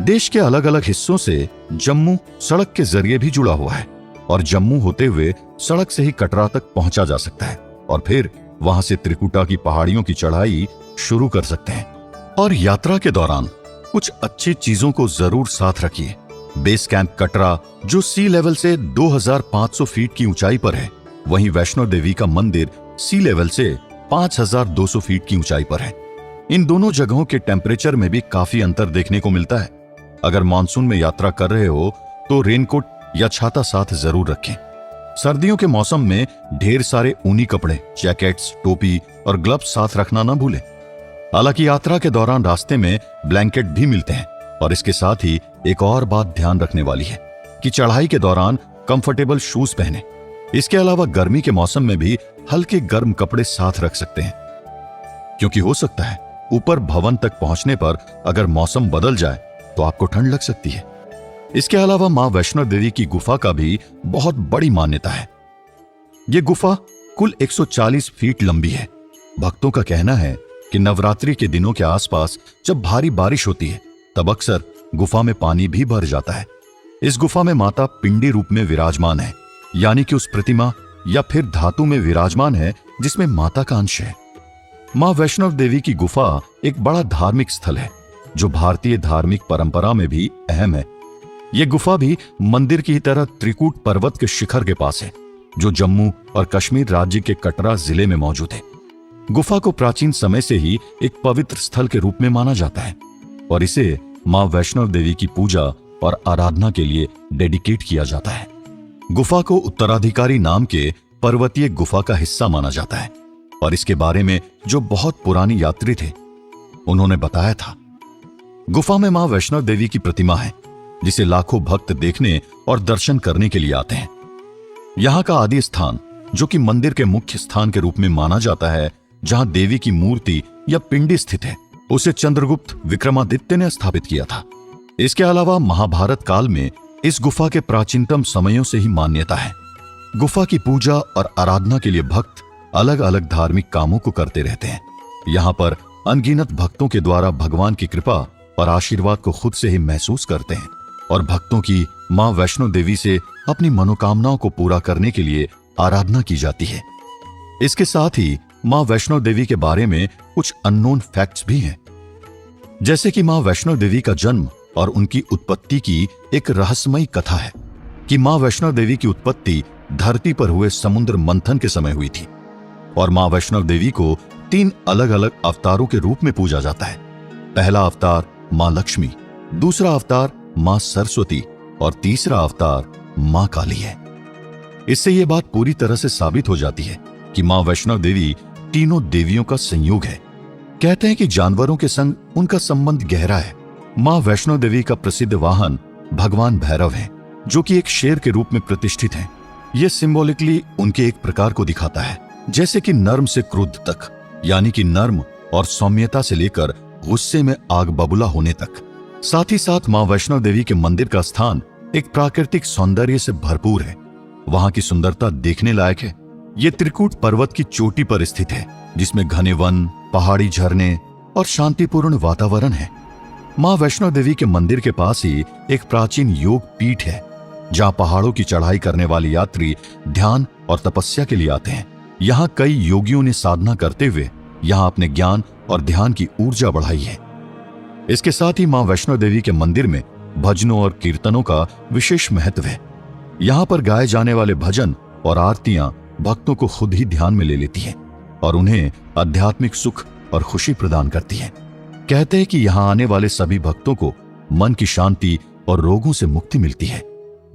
देश के अलग अलग हिस्सों से जम्मू सड़क के जरिए भी जुड़ा हुआ है और जम्मू होते हुए सड़क से ही कटरा तक पहुंचा जा सकता है और फिर वहां से त्रिकुटा की पहाड़ियों की चढ़ाई शुरू कर सकते हैं। और यात्रा के दौरान कुछ अच्छी चीजों को जरूर साथ रखिए। बेस कैंप कटरा जो सी लेवल से 2500 फीट की ऊंचाई पर है, वहीं वैष्णो देवी का मंदिर सी लेवल से 5200 फीट की ऊंचाई पर है। इन दोनों जगहों के टेम्परेचर में भी काफी अंतर देखने को मिलता है। अगर मानसून में यात्रा कर रहे हो तो रेनकोट या छाता साथ जरूर रखें। सर्दियों के मौसम में ढेर सारे ऊनी कपड़े, जैकेट्स, टोपी और ग्लव्स साथ रखना ना भूलें। हालांकि यात्रा के दौरान रास्ते में ब्लैंकेट भी मिलते हैं, और इसके साथ ही एक और बात ध्यान रखने वाली है कि चढ़ाई के दौरान कंफर्टेबल शूज पहने। इसके अलावा गर्मी के मौसम में भी हल्के गर्म कपड़े साथ रख सकते हैं, क्योंकि हो सकता है ऊपर भवन तक पहुंचने पर अगर मौसम बदल जाए तो आपको ठंड लग सकती है। इसके अलावा मां वैष्णो देवी की गुफा का भी बहुत बड़ी मान्यता है। यह गुफा कुल 140 फीट लंबी है। भक्तों का कहना है कि नवरात्रि के दिनों के आसपास जब भारी बारिश होती है तब अक्सर गुफा में पानी भी भर जाता है। इस गुफा में माता पिंडी रूप में विराजमान है, यानी कि उस प्रतिमा या फिर धातु में विराजमान है जिसमें माता का अंश है। मां वैष्णो देवी की गुफा एक बड़ा धार्मिक स्थल है जो भारतीय धार्मिक परंपरा में भी अहम है। यह गुफा भी मंदिर की तरह त्रिकूट पर्वत के शिखर के पास है, जो जम्मू और कश्मीर राज्य के कटरा जिले में मौजूद है। गुफा को प्राचीन समय से ही एक पवित्र स्थल के रूप में माना जाता है और इसे मां वैष्णो देवी की पूजा और आराधना के लिए डेडिकेट किया जाता है। गुफा को उत्तराधिकारी नाम के पर्वतीय गुफा का हिस्सा माना जाता है और इसके बारे में जो बहुत पुरानी यात्री थे उन्होंने बताया था। गुफा में मां वैष्णो देवी की प्रतिमा है जिसे लाखों भक्त देखने और दर्शन करने के लिए आते हैं। यहाँ का आदि स्थान, जो कि मंदिर के मुख्य स्थान के रूप में माना जाता है, जहां देवी की मूर्ति या पिंडी स्थित है, उसे चंद्रगुप्त विक्रमादित्य ने स्थापित किया था। इसके अलावा महाभारत काल में इस गुफा के प्राचीनतम समयों से ही मान्यता है। गुफा की पूजा और आराधना के लिए भक्त अलग अलग धार्मिक कामों को करते रहते हैं। यहाँ पर अनगिनत भक्तों के द्वारा भगवान की कृपा और आशीर्वाद को खुद से ही महसूस करते हैं और भक्तों की मां वैष्णो देवी से अपनी मनोकामनाओं को पूरा करने के लिए आराधना की जाती है। इसके साथ ही मां वैष्णो देवी के बारे में कुछ अननोन फैक्ट्स भी हैं, जैसे कि मां वैष्णो देवी का जन्म और उनकी उत्पत्ति की एक रहस्यमयी कथा है कि मां वैष्णो देवी की उत्पत्ति धरती पर हुए समुद्र मंथन के समय हुई थी और मां वैष्णो देवी को 3 अलग अलग अवतारों के रूप में पूजा जाता है। पहला अवतार मां लक्ष्मी, दूसरा अवतार मां सरस्वती और तीसरा अवतार मां काली है। इससे यह बात पूरी तरह से साबित हो जाती है कि मां वैष्णो देवी तीनों देवियों का संयोग है। कहते हैं कि जानवरों के संग उनका संबंध गहरा है। मां वैष्णो देवी का प्रसिद्ध वाहन भगवान भैरव है, जो कि एक शेर के रूप में प्रतिष्ठित है। यह सिंबॉलिकली उनके एक प्रकार को दिखाता है, जैसे कि नर्म से क्रुद्ध तक, यानी कि नर्म और सौम्यता से लेकर गुस्से में आग बबूला होने तक। साथ ही साथ मां वैष्णो देवी के मंदिर का स्थान एक प्राकृतिक सौंदर्य से भरपूर है। वहां की सुंदरता देखने लायक है। ये त्रिकूट पर्वत की चोटी पर स्थित है, जिसमें घने वन, पहाड़ी झरने और शांतिपूर्ण वातावरण है। मां वैष्णो देवी के मंदिर के पास ही एक प्राचीन योग पीठ है, जहां पहाड़ों की चढ़ाई करने वाले यात्री ध्यान और तपस्या के लिए आते हैं। यहाँ कई योगियों ने साधना करते हुए यहाँ अपने ज्ञान और ध्यान की ऊर्जा बढ़ाई है। इसके साथ ही मां वैष्णो देवी के मंदिर में भजनों और कीर्तनों का विशेष महत्व है। यहाँ पर गाए जाने वाले भजन और आरतियां भक्तों को खुद ही ध्यान में ले लेती हैं और उन्हें आध्यात्मिक सुख और खुशी प्रदान करती है। कहते हैं कि यहाँ आने वाले सभी भक्तों को मन की शांति और रोगों से मुक्ति मिलती है।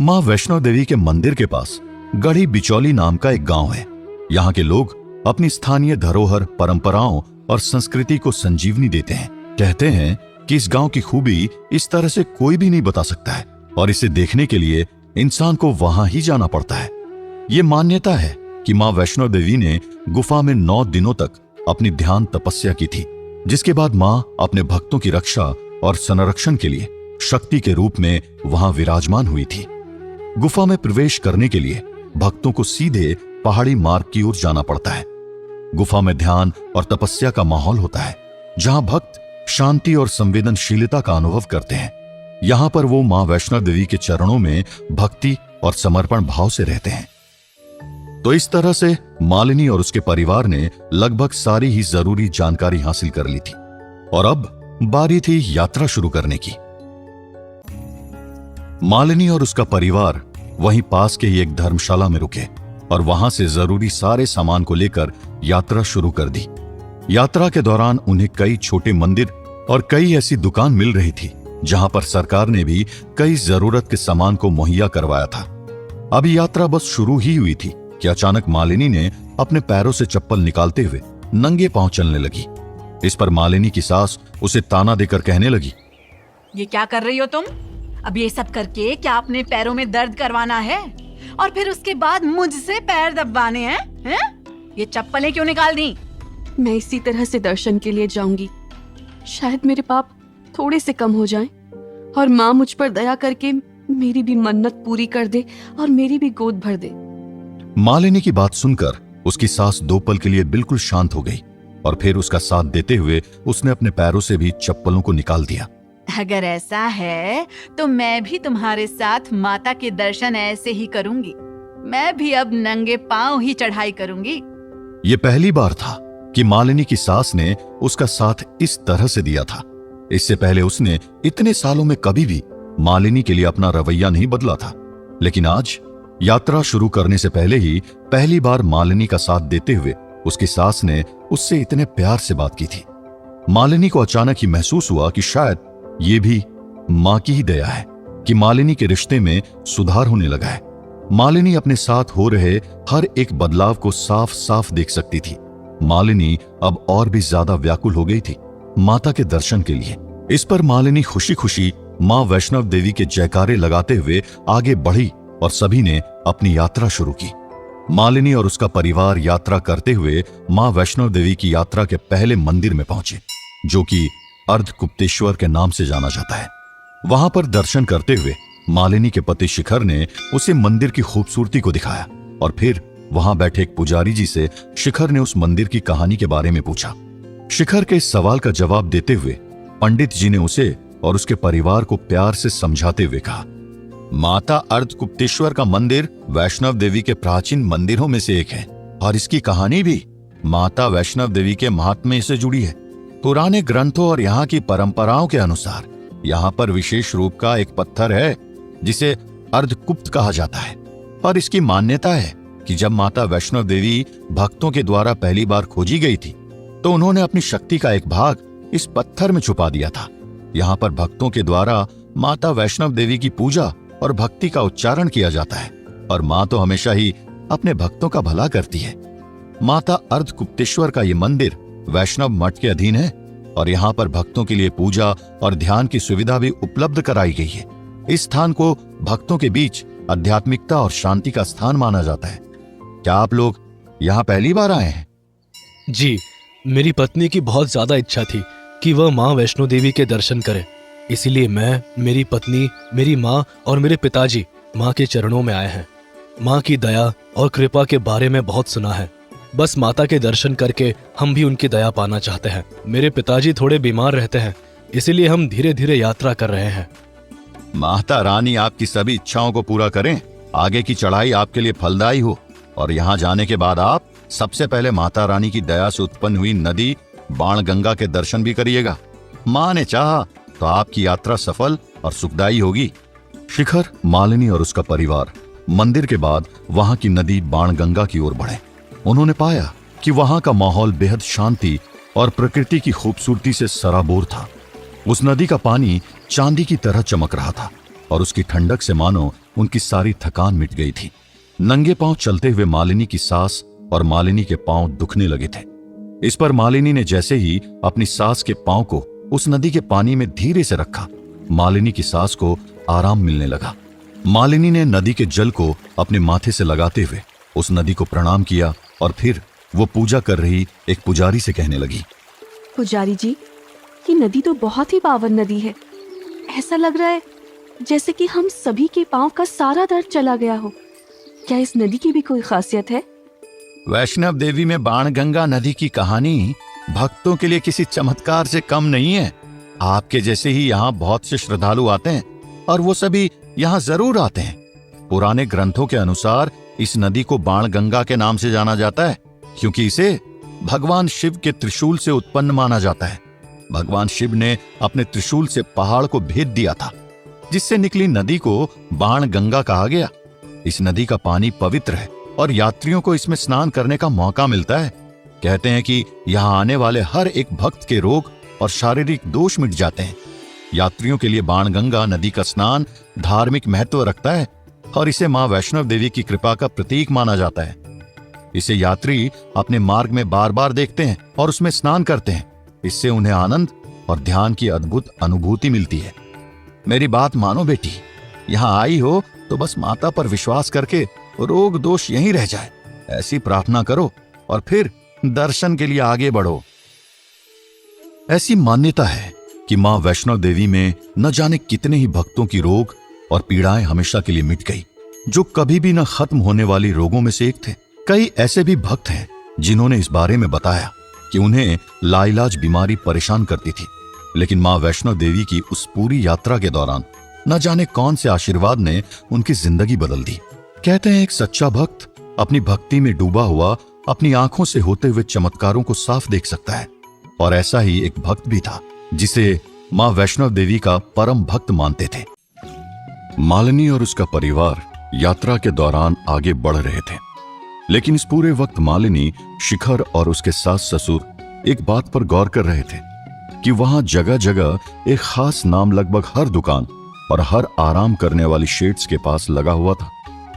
मां वैष्णो देवी के मंदिर के पास गढ़ी बिचौली नाम का एक गांव है। यहाँ के लोग अपनी स्थानीय धरोहर, परंपराओं और संस्कृति को संजीवनी देते हैं। कहते हैं कि इस गांव की खूबी इस तरह से कोई भी नहीं बता सकता है और इसे देखने के लिए इंसान को वहां ही जाना पड़ता है। ये मान्यता है कि मां वैष्णो देवी ने गुफा में 9 दिनों तक अपनी ध्यान तपस्या की थी, जिसके बाद मां अपने भक्तों की रक्षा और संरक्षण के लिए शक्ति के रूप में वहां विराजमान हुई थी। गुफा में प्रवेश करने के लिए भक्तों को सीधे पहाड़ी मार्ग की ओर जाना पड़ता है। गुफा में ध्यान और तपस्या का माहौल होता है, जहां भक्त शांति और संवेदनशीलता का अनुभव करते हैं। यहाँ पर वो मां वैष्णो देवी के चरणों में भक्ति और समर्पण भाव से रहते हैं। तो इस तरह से मालिनी और उसके परिवार ने लगभग सारी ही जरूरी जानकारी हासिल कर ली थी और अब बारी थी यात्रा शुरू करने की। मालिनी और उसका परिवार वहीं पास के ही एक धर्मशाला में रुके और वहां से जरूरी सारे सामान को लेकर यात्रा शुरू कर दी। यात्रा के दौरान उन्हें कई छोटे मंदिर और कई ऐसी दुकान मिल रही थी जहां पर सरकार ने भी कई जरूरत के सामान को मुहैया करवाया था। अभी यात्रा बस शुरू ही हुई थी कि अचानक मालिनी ने अपने पैरों से चप्पल निकालते हुए नंगे पांव चलने लगी। इस पर मालिनी की सास उसे ताना देकर कहने लगी, ये क्या कर रही हो तुम? अब ये सब करके क्या अपने पैरों में दर्द करवाना है और फिर उसके बाद मुझसे पैर दबाने हैं? ये चप्पलें क्यों निकाल दी? मैं इसी तरह से दर्शन के लिए जाऊंगी। शायद मेरे पाप थोड़े से कम हो जाएं और माँ मुझ पर दया करके मेरी भी मन्नत पूरी कर दे और मेरी भी गोद भर दे। मालिनी की बात सुनकर उसकी सास 2 पल के लिए बिल्कुल शांत हो गई और फिर उसका साथ देते हुए उसने अपने पैरों से भी चप्पलों को निकाल दिया। अगर ऐसा है तो मैं भी तुम्हारे साथ माता के दर्शन ऐसे ही करूंगी। मैं भी अब नंगे पांव ही चढ़ाई करूंगी। ये पहली बार था कि मालिनी की सास ने उसका साथ इस तरह से दिया था। इससे पहले उसने इतने सालों में कभी भी मालिनी के लिए अपना रवैया नहीं बदला था, लेकिन आज यात्रा शुरू करने से पहले ही पहली बार मालिनी का साथ देते हुए उसकी सास ने उससे इतने प्यार से बात की थी। मालिनी को अचानक ही महसूस हुआ कि शायद ये भी मां की ही दया है कि मालिनी के रिश्ते में सुधार होने लगा है। मालिनी अपने साथ हो रहे हर एक बदलाव को साफ साफ देख सकती थी। मालिनी अब और भी ज्यादा व्याकुल हो गई थी माता के दर्शन के लिए। इस पर मालिनी खुशी खुशी मां वैष्णव देवी के जयकारे लगाते हुए आगे बढ़ी और सभी ने अपनी यात्रा शुरू की। मालिनी और उसका परिवार यात्रा करते हुए मां वैष्णव देवी की यात्रा के पहले मंदिर में पहुंचे, जो कि अर्धकुप्तेश्वर के नाम से जाना जाता है। वहां पर दर्शन करते हुए मालिनी के पति शिखर ने उसे मंदिर की खूबसूरती को दिखाया और फिर वहां बैठे एक पुजारी जी से शिखर ने उस मंदिर की कहानी के बारे में पूछा। शिखर के इस सवाल का जवाब देते हुए पंडित जी ने उसे और उसके परिवार को प्यार से समझाते हुए कहा, माता अर्धकुप्तेश्वर का मंदिर वैष्णव देवी के प्राचीन मंदिरों में से एक है और इसकी कहानी भी माता वैष्णव देवी के महात्म्य से जुड़ी है। पुराने ग्रंथों और यहाँ की परंपराओं के अनुसार यहाँ पर विशेष रूप का एक पत्थर है जिसे अर्धकुप्त कहा जाता है और इसकी मान्यता है कि जब माता वैष्णव देवी भक्तों के द्वारा पहली बार खोजी गई थी तो उन्होंने अपनी शक्ति का एक भाग इस पत्थर में छुपा दिया था। यहाँ पर भक्तों के द्वारा माता वैष्णव देवी की पूजा और भक्ति का उच्चारण किया जाता है और माँ तो हमेशा ही अपने भक्तों का भला करती है। माता अर्धकुप्तेश्वर का ये मंदिर वैष्णव मठ के अधीन है और यहाँ पर भक्तों के लिए पूजा और ध्यान की सुविधा भी उपलब्ध कराई गई है। इस स्थान को भक्तों के बीच आध्यात्मिकता और शांति का स्थान माना जाता है। क्या आप लोग यहाँ पहली बार आए हैं? जी, मेरी पत्नी की बहुत ज्यादा इच्छा थी कि वह माँ वैष्णो देवी के दर्शन करे, इसीलिए मैं, मेरी पत्नी, मेरी माँ और मेरे पिताजी माँ के चरणों में आए हैं। माँ की दया और कृपा के बारे में बहुत सुना है। बस माता के दर्शन करके हम भी उनकी दया पाना चाहते हैं। मेरे पिताजी थोड़े बीमार रहते हैं, इसीलिए हम धीरे धीरे यात्रा कर रहे हैं। माता रानी आपकी सभी इच्छाओं को पूरा करें, आगे की चढ़ाई आपके लिए फलदायी हो और यहाँ जाने के बाद आप सबसे पहले माता रानी की दया से उत्पन्न हुई नदी बाणगंगा के दर्शन भी करिएगा। माँ ने चाहा तो आपकी यात्रा सफल और सुखदायी होगी। शिखर, मालिनी और उसका परिवार मंदिर के बाद वहां की नदी बाणगंगा की ओर बढ़े। उन्होंने पाया कि वहां का माहौल बेहद शांति और प्रकृति की खूबसूरती से सराबोर था। उस नदी का पानी चांदी की तरह चमक रहा था और उसकी ठंडक से मानो उनकी सारी थकान मिट गई थी। नंगे पांव चलते हुए मालिनी की सास और मालिनी के पांव दुखने लगे थे। इस पर मालिनी ने जैसे ही अपनी सास के पांव को उस नदी के पानी में धीरे से रखा, मालिनी की सास को आराम मिलने लगा। मालिनी ने नदी के जल को अपने माथे से लगाते हुए उस नदी को प्रणाम किया और फिर वो पूजा कर रही एक पुजारी से कहने लगी, पुजारी जी, ये नदी तो बहुत ही पावन नदी है। ऐसा लग रहा है जैसे कि हम सभी के पांव का सारा दर्द चला गया हो। क्या इस नदी की भी कोई खासियत है? वैष्णव देवी में बाणगंगा नदी की कहानी भक्तों के लिए किसी चमत्कार से कम नहीं है। आपके जैसे ही यहाँ बहुत से श्रद्धालु आते हैं और वो सभी यहाँ जरूर आते हैं। पुराने ग्रंथों के अनुसार इस नदी को बाणगंगा के नाम से जाना जाता है क्योंकि इसे भगवान शिव के त्रिशूल से उत्पन्न माना जाता है। भगवान शिव ने अपने त्रिशूल से पहाड़ को भेद दिया था, जिससे निकली नदी को बाणगंगा कहा गया। इस नदी का पानी पवित्र है और यात्रियों को इसमें स्नान करने का मौका मिलता है। कहते हैं कि यहाँ आने वाले हर एक भक्त के रोग और शारीरिक दोष मिट जाते हैं। यात्रियों के लिए बाणगंगा नदी का स्नान धार्मिक महत्व रखता है और इसे मां वैष्णव देवी की कृपा का प्रतीक माना जाता है। इसे यात्री अपने मार्ग में बार बार देखते हैं और उसमें स्नान करते हैं। इससे उन्हें आनंद और ध्यान की अद्भुत अनुभूति मिलती है। मेरी बात मानो बेटी, यहाँ आई हो तो बस माता पर विश्वास करके रोग दोष यहीं रह जाए, ऐसी प्रार्थना करो और फिर दर्शन के लिए आगे बढ़ो। ऐसी मान्यता है कि मां वैष्णो देवी में न जाने कितने ही भक्तों की रोग और पीड़ाएं हमेशा के लिए मिट गई, जो कभी भी न खत्म होने वाली रोगों में से एक थे। कई ऐसे भी भक्त हैं जिन्होंने इस बारे में बताया कि उन्हें लाइलाज बीमारी परेशान करती थी, लेकिन मां वैष्णो देवी की उस पूरी यात्रा के दौरान न जाने कौन से आशीर्वाद ने उनकी जिंदगी बदल दी। कहते हैं एक सच्चा भक्त अपनी भक्ति में डूबा हुआ अपनी आंखों से होते हुए चमत्कारों को साफ देख सकता है, और ऐसा ही एक भक्त भी था जिसे मां वैष्णो देवी का परम भक्त मानते थे। मालिनी और उसका परिवार यात्रा के दौरान आगे बढ़ रहे थे, लेकिन इस पूरे वक्त मालिनी, शिखर और उसके सास ससुर एक बात पर गौर कर रहे थे कि वहां जगह जगह एक खास नाम लगभग हर दुकान और हर आराम करने वाली शेड्स के पास लगा हुआ था।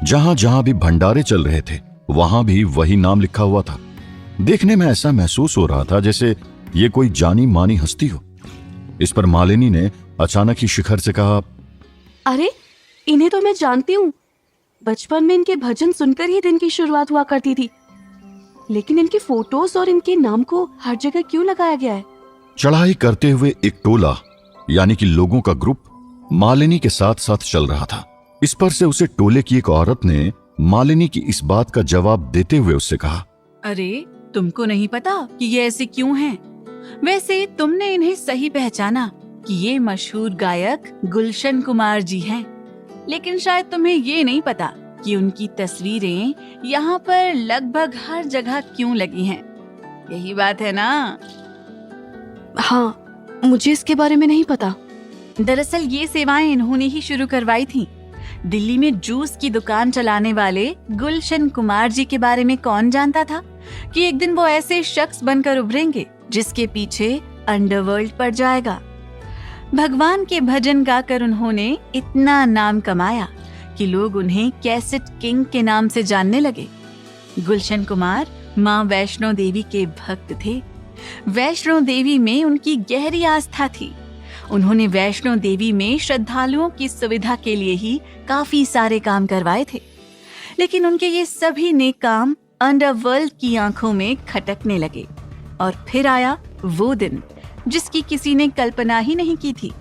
जहां जहां भी भंडारे चल रहे थे वहां भी वही नाम लिखा हुआ था। देखने में ऐसा महसूस हो रहा था जैसे ये कोई जानी मानी हस्ती हो। इस पर मालिनी ने अचानक ही शिखर से कहा, अरे इन्हें तो मैं जानती हूँ, बचपन में इनके भजन सुनकर ही दिन की शुरुआत हुआ करती थी, लेकिन इनकी फोटोज और इनके नाम को हर जगह क्यों लगाया गया है? चढ़ाई करते हुए एक टोला यानी कि लोगों का ग्रुप मालिनी के साथ साथ चल रहा था। इस पर से उसे टोले की एक औरत ने मालिनी की इस बात का जवाब देते हुए उससे कहा, अरे तुमको नहीं पता कि ये ऐसे क्यों हैं? वैसे तुमने इन्हें सही पहचाना कि ये मशहूर गायक गुलशन कुमार जी हैं, लेकिन शायद तुम्हें ये नहीं पता कि उनकी तस्वीरें यहाँ पर लगभग हर जगह क्यों लगी हैं। यही बात है ना? हाँ, मुझे इसके बारे में नहीं पता। दरअसल ये सेवाएं इन्होंने ही शुरू करवाई थी। दिल्ली में जूस की दुकान चलाने वाले गुलशन कुमार जी के बारे में कौन जानता था कि एक दिन वो ऐसे शख्स बनकर उभरेंगे जिसके पीछे अंडरवर्ल्ड पड़ जाएगा। भगवान के भजन गाकर उन्होंने इतना नाम कमाया कि लोग उन्हें कैसेट किंग के नाम से जानने लगे। गुलशन कुमार मां वैष्णो देवी के भक्त थे। वैष्णो देवी में उनकी गहरी आस्था थी। उन्होंने वैष्णो देवी में श्रद्धालुओं की सुविधा के लिए ही काफी सारे काम करवाए थे, लेकिन उनके ये सभी नेक काम अंडरवर्ल्ड की आंखों में खटकने लगे। और फिर आया वो दिन जिसकी किसी ने कल्पना ही नहीं की थी।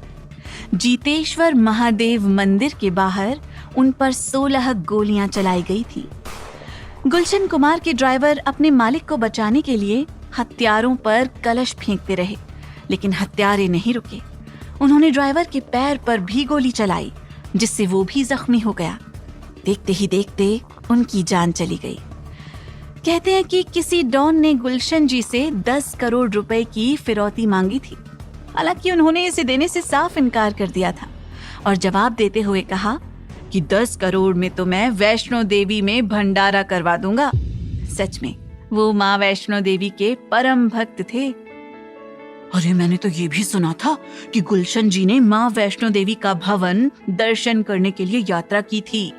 जीतेश्वर महादेव मंदिर के बाहर उन पर 16 गोलियां चलाई गई थी। गुलशन कुमार के ड्राइवर अपने मालिक को बचाने के लिए हत्यारों पर कलश फेंकते रहे, लेकिन हत्यारे नहीं रुके। उन्होंने ड्राइवर के पैर पर भी गोली चलाई, जिससे वो भी जख्मी हो गया। देखते ही देखते उनकी जान चली गई। कहते हैं कि किसी डॉन ने गुलशन जी से 10 करोड़ रुपए की फिरौती मांगी थी। हालांकि उन्होंने इसे देने से साफ इनकार कर दिया था और जवाब देते हुए कहा कि 10 करोड़ में तो मैं वैष्णो देवी में भंडारा करवा दूंगा। सच में वो माँ वैष्णो देवी के परम भक्त थे। अरे मैंने तो ये भी सुना था कि गुलशन जी ने माँ वैष्णो देवी का भवन दर्शन करने के लिए यात्रा की थी।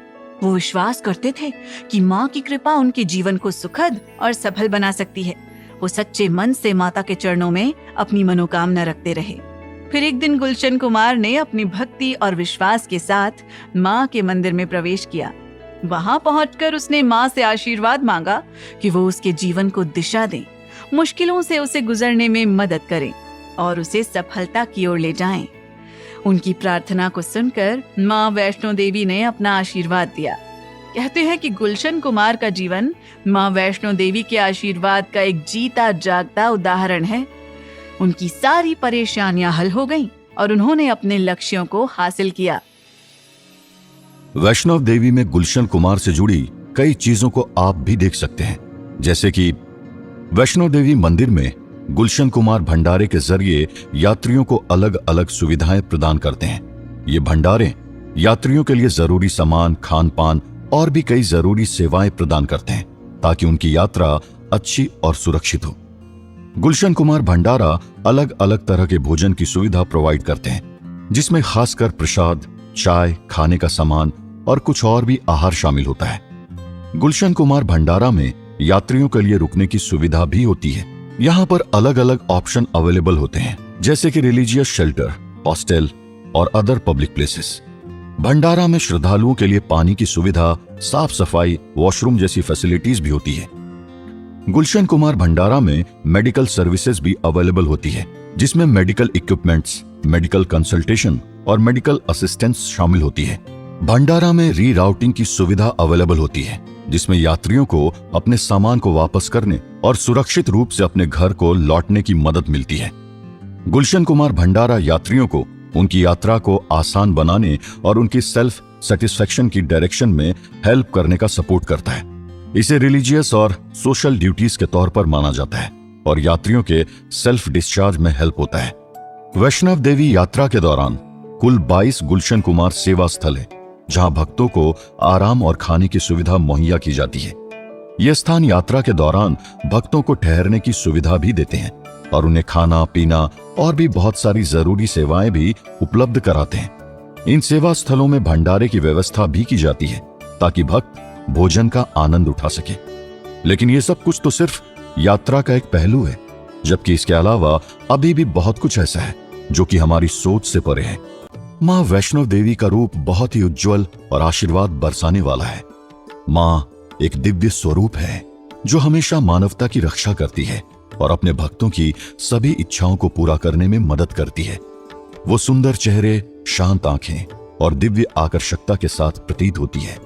वो विश्वास करते थे कि माँ की कृपा उनके जीवन को सुखद और सफल बना सकती है। वो सच्चे मन से माता के चरणों में अपनी मनोकामना रखते रहे। फिर एक दिन गुलशन कुमार ने अपनी भक्ति और विश्वास के साथ माँ के मंदिर में प्रवेश किया। वहां पहुंचकर उसने माँ से आशीर्वाद मांगा कि वो उसके जीवन को दिशा दें, मुश्किलों से उसे गुजरने में मदद करें और उसे सफलता की ओर ले जाएं। उनकी प्रार्थना को सुनकर माँ वैष्णो देवी ने अपना आशीर्वाद दिया। कहते हैं कि गुलशन कुमार का जीवन माँ वैष्णो देवी के आशीर्वाद का एक जीता जागता उदाहरण है। उनकी सारी परेशानियां हल हो गईं और उन्होंने अपने लक्ष्यों को हासिल किया। वैष्णव देवी में गुलशन कुमार से जुड़ी कई चीजों को आप भी देख सकते हैं, जैसे कि वैष्णो देवी मंदिर में गुलशन कुमार भंडारे के जरिए यात्रियों को अलग अलग सुविधाएं प्रदान करते हैं। ये भंडारे यात्रियों के लिए जरूरी सामान, खान पान और भी कई जरूरी सेवाएं प्रदान करते हैं ताकि उनकी यात्रा अच्छी और सुरक्षित हो। गुलशन कुमार भंडारा अलग अलग तरह के भोजन की सुविधा प्रोवाइड करते हैं, जिसमें खासकर प्रसाद, चाय, खाने का सामान और कुछ और भी आहार शामिल होता है। गुलशन कुमार भंडारा में यात्रियों के लिए रुकने की सुविधा भी होती है। यहाँ पर अलग अलग ऑप्शन अवेलेबल होते हैं, जैसे कि रिलीजियस शेल्टर, हॉस्टल और अदर पब्लिक प्लेसेस। भंडारा में श्रद्धालुओं के लिए पानी की सुविधा, साफ सफाई, वॉशरूम जैसी फैसिलिटीज भी होती है। गुलशन कुमार भंडारा में मेडिकल सर्विसेज भी अवेलेबल होती है, जिसमें मेडिकल इक्विपमेंट्स, मेडिकल कंसल्टेशन और मेडिकल असिस्टेंस शामिल होती है। भंडारा में रीराउटिंग की सुविधा अवेलेबल होती है, जिसमें यात्रियों को अपने सामान को वापस करने और सुरक्षित रूप से अपने घर को लौटने की मदद मिलती है। गुलशन कुमार भंडारा यात्रियों को उनकी यात्रा को आसान बनाने और उनकी सेल्फ सेटिस्फेक्शन की डायरेक्शन में हेल्प करने का सपोर्ट करता है। इसे रिलीजियस और सोशल ड्यूटीज के तौर पर माना जाता है और यात्रियों के सेल्फ डिस्चार्ज में हेल्प होता है। वैष्णव देवी यात्रा के दौरान कुल 22 गुलशन कुमार सेवा स्थल है, जहां भक्तों को आराम और खाने की सुविधा मुहैया की जाती है। ये स्थान यात्रा के दौरान भक्तों को ठहरने की सुविधा भी देते हैं और उन्हें खाना पीना और भी बहुत सारी जरूरी सेवाएं भी उपलब्ध कराते हैं। इन सेवा स्थलों में भंडारे की व्यवस्था भी की जाती है ताकि भक्त भोजन का आनंद उठा सके। लेकिन ये सब कुछ तो सिर्फ यात्रा का एक पहलू है, जबकि इसके अलावा अभी भी बहुत कुछ ऐसा है जो कि हमारी सोच से परे है। माँ वैष्णव देवी का रूप बहुत ही उज्जवल और आशीर्वाद बरसाने वाला है। माँ एक दिव्य स्वरूप है जो हमेशा मानवता की रक्षा करती है और अपने भक्तों की सभी इच्छाओं को पूरा करने में मदद करती है। वो सुंदर चेहरे, शांत आंखें और दिव्य आकर्षकता के साथ प्रतीत होती है।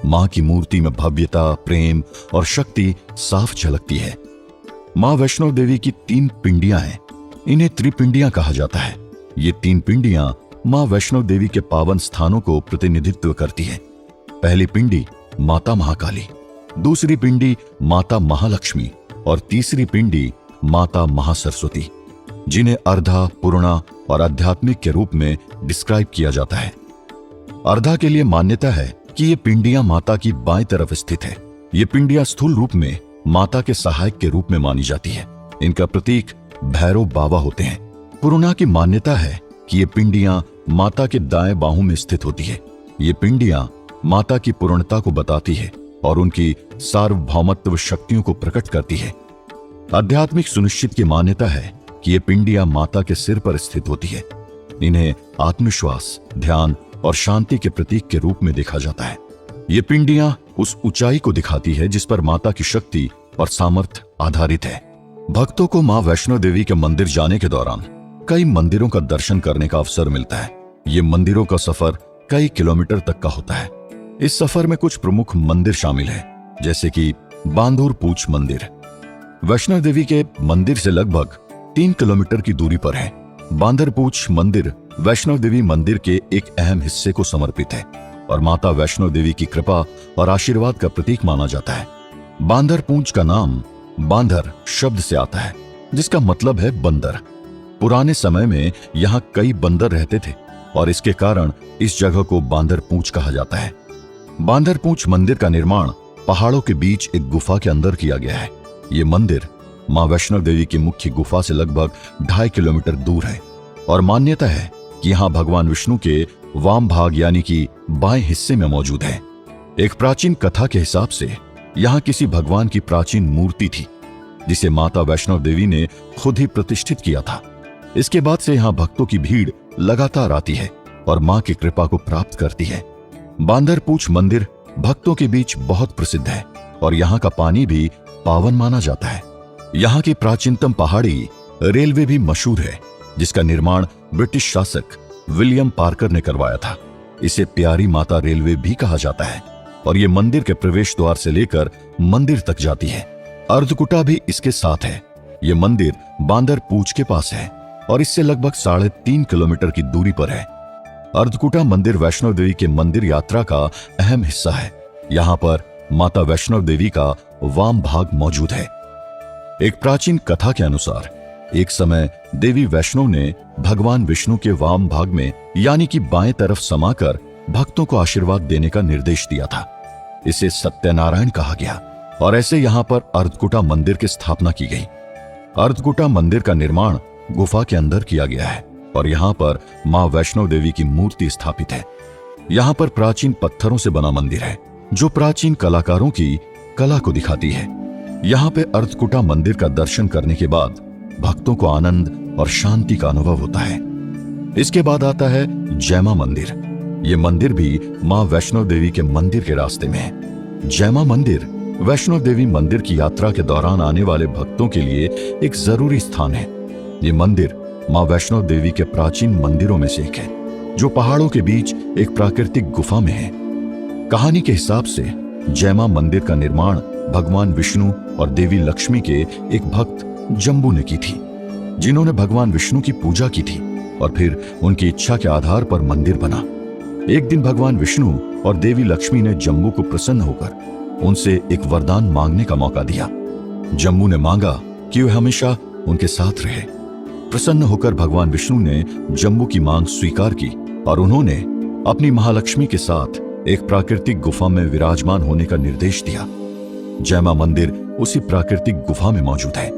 माँ की मूर्ति में भव्यता, प्रेम और शक्ति साफ झलकती है। माँ वैष्णव देवी की 3 पिंडियां हैं। इन्हें त्रिपिंडियां कहा जाता है। ये 3 पिंडियां माँ वैष्णव देवी के पावन स्थानों को प्रतिनिधित्व करती है। पहली पिंडी माता महाकाली, दूसरी पिंडी माता महालक्ष्मी और तीसरी पिंडी माता महासरस्वती, जिन्हें अर्धा, पूर्णा और आध्यात्मिक के रूप में डिस्क्राइब किया जाता है। अर्धा के लिए मान्यता है कि ये पिंडियां माता की बाएं तरफ स्थित है। ये पिंडियां स्थूल रूप में माता के सहायक के रूप में मानी जाती है। इनका प्रतीक भैरव बाबा होते हैं। पूर्णा की मान्यता है कि ये पिंडियां माता के दाएं बाहु में स्थित होती है। ये पिंडियां माता की पूर्णता को बताती है और उनकी सार्वभौमत्व शक्तियों को प्रकट करती है। आध्यात्मिक सुनिश्चित की मान्यता है कि ये पिंडियां माता के सिर पर स्थित होती है। इन्हें आत्मविश्वास, ध्यान और शांति के प्रतीक के रूप में देखा जाता है। ये पिंडियां उस ऊंचाई को दिखाती है जिस पर माता की शक्ति और सामर्थ्य आधारित है। भक्तों को मां वैष्णो देवी के मंदिर जाने के दौरान कई मंदिरों का दर्शन करने का अवसर मिलता है। ये मंदिरों का सफर कई किलोमीटर तक का होता है। इस सफर में कुछ प्रमुख मंदिर शामिल है, जैसे कि बांदूर पूछ मंदिर वैष्णो देवी के मंदिर से लगभग 3 किलोमीटर की दूरी पर है। बांदर पूछ मंदिर वैष्णो देवी मंदिर के एक अहम हिस्से को समर्पित है और माता वैष्णो देवी की कृपा और आशीर्वाद का प्रतीक माना जाता है। बांदर पूंछ का नाम बांदर शब्द से आता है, जिसका मतलब है बंदर। पुराने समय में यहाँ कई बंदर रहते थे और इसके कारण इस जगह को बांदर पूंछ कहा जाता है। बांदर पूंछ मंदिर का निर्माण पहाड़ों के बीच एक गुफा के अंदर किया गया है। ये मंदिर मां वैष्णो देवी की मुख्य गुफा से लगभग 2.5 किलोमीटर दूर है और मान्यता है कि यहाँ भगवान विष्णु के वाम भाग यानी कि बाएं हिस्से में मौजूद है। एक प्राचीन कथा के हिसाब से यहाँ किसी भगवान की प्राचीन मूर्ति थी, जिसे माता वैष्णो देवी ने खुद ही प्रतिष्ठित किया था। इसके बाद से यहाँ भक्तों की भीड़ लगातार आती है और मां की कृपा को प्राप्त करती है। बांदर पूछ मंदिर भक्तों के बीच बहुत प्रसिद्ध है और यहाँ का पानी भी पावन माना जाता है। यहाँ की प्राचीनतम पहाड़ी रेलवे भी मशहूर है, जिसका निर्माण ब्रिटिश शासक विलियम पार्कर ने करवाया था। इसे प्यारी माता रेलवे भी कहा जाता है और ये मंदिर के प्रवेश द्वार से लेकर मंदिर तक जाती है। अर्धकुटा भी इसके साथ है। ये मंदिर बांदर पूछ के पास है और इससे लगभग 3.5 किलोमीटर की दूरी पर है। अर्धकुटा मंदिर वैष्णो देवी के मंदिर यात्रा का अहम हिस्सा है। यहाँ पर माता वैष्णो देवी का वाम भाग मौजूद है। एक प्राचीन कथा के अनुसार एक समय देवी वैष्णो ने भगवान विष्णु के वाम भाग में यानी कि बाएं तरफ समाकर भक्तों को आशीर्वाद देने का निर्देश दिया था। इसे सत्यनारायण कहा गया और ऐसे यहाँ पर अर्धकुटा मंदिर की स्थापना की गई। अर्धकुटा मंदिर का निर्माण गुफा के अंदर किया गया है और यहाँ पर मां वैष्णो देवी की मूर्ति स्थापित है। यहाँ पर प्राचीन पत्थरों से बना मंदिर है जो प्राचीन कलाकारों की कला को दिखाती है। यहाँ पे अर्धकुटा मंदिर का दर्शन करने के बाद भक्तों को आनंद और शांति का अनुभव होता है। इसके बाद आता है जैमा मंदिर। ये मंदिर भी मां वैष्णो देवी के मंदिर के रास्ते में है। जैमा मंदिर वैष्णो देवी मंदिर की यात्रा के दौरान आने वाले भक्तों के लिए एक जरूरी स्थान है। ये मंदिर मां वैष्णो देवी के प्राचीन मंदिरों में से एक है, जो पहाड़ों के बीच एक प्राकृतिक गुफा में है। कहानी के हिसाब से जैमा मंदिर का निर्माण भगवान विष्णु और देवी लक्ष्मी के एक भक्त जम्बू ने की थी, जिन्होंने भगवान विष्णु की पूजा की थी और फिर उनकी इच्छा के आधार पर मंदिर बना। एक दिन भगवान विष्णु और देवी लक्ष्मी ने जम्बू को प्रसन्न होकर उनसे एक वरदान मांगने का मौका दिया। जम्बू ने मांगा कि वे हमेशा उनके साथ रहे। प्रसन्न होकर भगवान विष्णु ने जम्बू की मांग स्वीकार की और उन्होंने अपनी महालक्ष्मी के साथ एक प्राकृतिक गुफा में विराजमान होने का निर्देश दिया। जैमा मंदिर उसी प्राकृतिक गुफा में मौजूद है।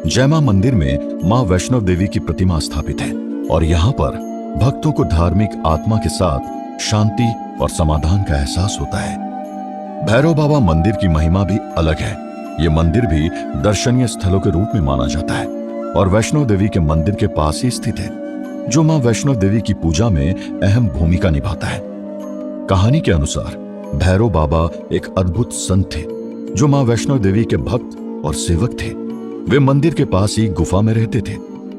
जैमा मंदिर में मां वैष्णो देवी की प्रतिमा स्थापित है और यहाँ पर भक्तों को धार्मिक आत्मा के साथ शांति और समाधान का एहसास होता है। भैरव बाबा मंदिर की महिमा भी अलग है। ये मंदिर भी दर्शनीय स्थलों के रूप में माना जाता है और वैष्णो देवी के मंदिर के पास ही स्थित है, जो मां वैष्णो देवी की पूजा में अहम भूमिका निभाता है। कहानी के अनुसार भैरव बाबा एक अद्भुत संत थे, जो मां वैष्णो देवी के भक्त और सेवक थे। वे मंदिर के पास ही गुफा में रहते थे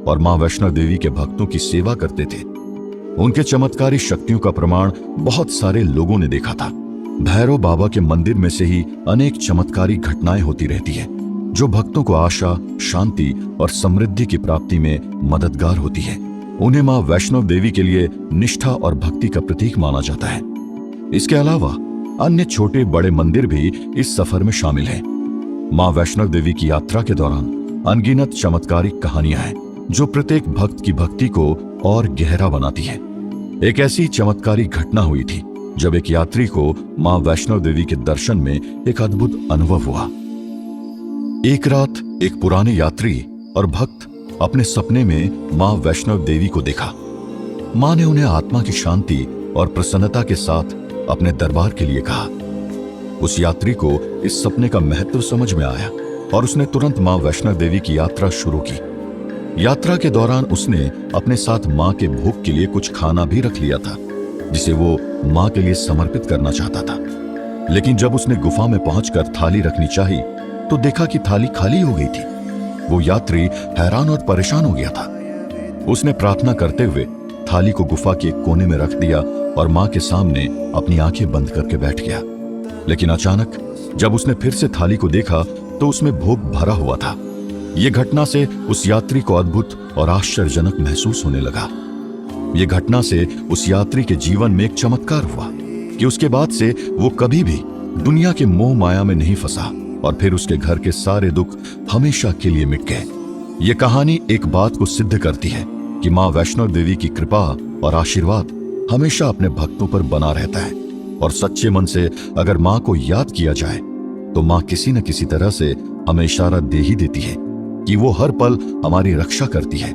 और मां वैष्णो देवी के भक्तों की सेवा करते थे। उनके चमत्कारी शक्तियों का प्रमाण बहुत सारे लोगों ने देखा था। भैरव बाबा के मंदिर में से ही अनेक चमत्कारी घटनाएं होती रहती है, जो भक्तों को आशा, शांति और समृद्धि की प्राप्ति में मददगार होती है। उन्हें मां वैष्णो देवी के लिए निष्ठा और भक्ति का प्रतीक माना जाता है। इसके अलावा अन्य छोटे बड़े मंदिर भी इस सफर में शामिल हैं। मां वैष्णो देवी की यात्रा के दौरान अनगिनत चमत्कारिक कहानियां हैं, जो प्रत्येक भक्त की भक्ति को और गहरा बनाती है। एक ऐसी चमत्कारिक घटना हुई थी जब एक यात्री को मां वैष्णो देवी के दर्शन में एक अद्भुत अनुभव हुआ। एक रात एक पुराने यात्री और भक्त अपने सपने में मां वैष्णो देवी को देखा। मां ने उन्हें आत्मा की शांति और प्रसन्नता के साथ अपने दरबार के लिए कहा। उस यात्री को इस सपने का महत्व समझ में आया और उसने तुरंत मां वैष्णो देवी की यात्रा शुरू की। यात्रा के दौरान उसने अपने साथ मां के भोग के लिए कुछ खाना भी रख लिया था, जिसे वो मां के लिए समर्पित करना चाहता था। लेकिन जब उसने गुफा में पहुंचकर थाली रखनी चाही, तो देखा कि थाली खाली हो गई थी। वो यात्री हैरान और परेशान हो गया था। उसने प्रार्थना करते हुए थाली को गुफा के एक कोने में रख दिया और मां के सामने अपनी आंखें बंद करके बैठ गया। लेकिन अचानक जब उसने फिर से थाली को देखा, तो उसमें भोग भरा हुआ था। यह घटना से उस यात्री को अद्भुत और आश्चर्यजनक महसूस होने लगा। यह घटना से उस यात्री के जीवन में एक चमत्कार हुआ कि उसके बाद से वो कभी भी दुनिया के मोह माया में नहीं फंसा और फिर उसके घर के सारे दुख हमेशा के लिए मिट गए। ये कहानी एक बात को सिद्ध करती है कि मां वैष्णो देवी की कृपा और आशीर्वाद हमेशा अपने भक्तों पर बना रहता है और सच्चे मन से अगर मां को याद किया जाए तो मां किसी न किसी तरह से हमें इशारा दे ही देती है कि वो हर पल हमारी रक्षा करती है।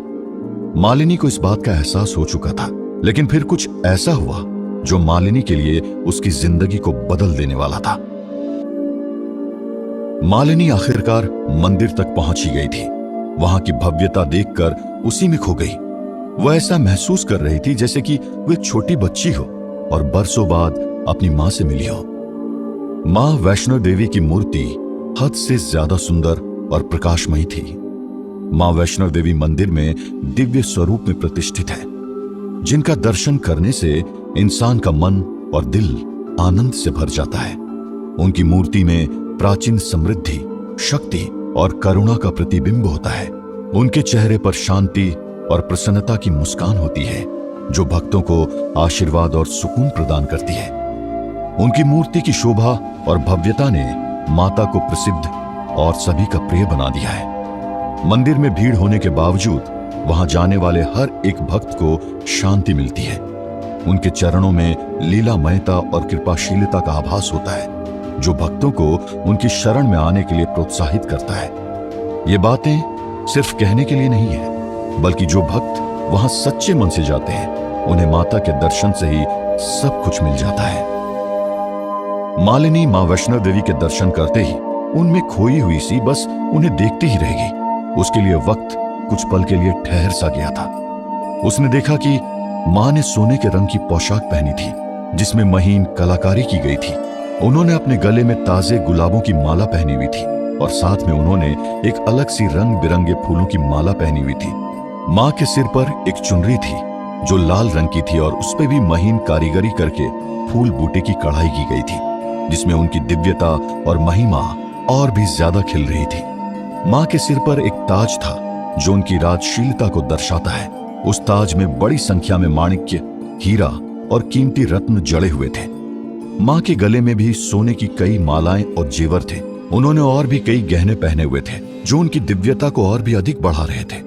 मालिनी को इस बात का एहसास हो चुका था, लेकिन फिर कुछ ऐसा हुआ जो मालिनी के लिए उसकी जिंदगी को बदल देने वाला था। मालिनी आखिरकार मंदिर तक पहुंची गई थी। वहां की भव्यता देखकर उसी में खो गई। वह ऐसा महसूस कर रही थी जैसे कि वह छोटी बच्ची हो और बरसों बाद अपनी मां से मिली हो। मां वैष्णो देवी की मूर्ति हद से ज्यादा सुंदर और प्रकाशमयी थी। मां वैष्णो देवी मंदिर में दिव्य स्वरूप में प्रतिष्ठित है, जिनका दर्शन करने से इंसान का मन और दिल आनंद से भर जाता है। उनकी मूर्ति में प्राचीन समृद्धि, शक्ति और करुणा का प्रतिबिंब होता है। उनके चेहरे पर शांति और प्रसन्नता की मुस्कान होती है, जो भक्तों को आशीर्वाद और सुकून प्रदान करती है। उनकी मूर्ति की शोभा और भव्यता ने माता को प्रसिद्ध और सभी का प्रिय बना दिया है। मंदिर में भीड़ होने के बावजूद वहां जाने वाले हर एक भक्त को शांति मिलती है। उनके चरणों में लीलामयता और कृपाशीलता का आभास होता है, जो भक्तों को उनकी शरण में आने के लिए प्रोत्साहित करता है। ये बातें सिर्फ कहने के लिए नहीं है, बल्कि जो भक्त वहां सच्चे मन से जाते हैं, उन्हें माता के दर्शन से ही सब कुछ मिल जाता है। मालिनी मां वैष्णो देवी के दर्शन करते ही उनमें खोई हुई सी बस उन्हें देखती ही रह गई। उसके लिए वक्त कुछ पल के लिए ठहर सा गया था। उसने देखा कि मां ने सोने के रंग की पोशाक पहनी थी जिसमें महीन कलाकारी की गई थी। उन्होंने अपने गले में ताजे गुलाबों की माला पहनी हुई थी और साथ में उन्होंने एक अलग सी रंग बिरंगे फूलों की माला पहनी हुई थी। मां के सिर पर एक चुनरी थी जो लाल रंग की थी और उस पे भी महीन कारीगरी करके फूल बूटे की कढ़ाई की गई थी जिसमें उनकी दिव्यता और महिमा और भी ज्यादा खिल रही थी। मां के सिर पर एक ताज था जो उनकी राजशीलता को दर्शाता है। उस ताज में बड़ी संख्या में माणिक्य, हीरा और कीमती रत्न जड़े हुए थे। मां के गले में भी सोने की कई मालाएं और जेवर थे। उन्होंने और भी कई गहने पहने हुए थे जो उनकी दिव्यता को और भी अधिक बढ़ा रहे थे।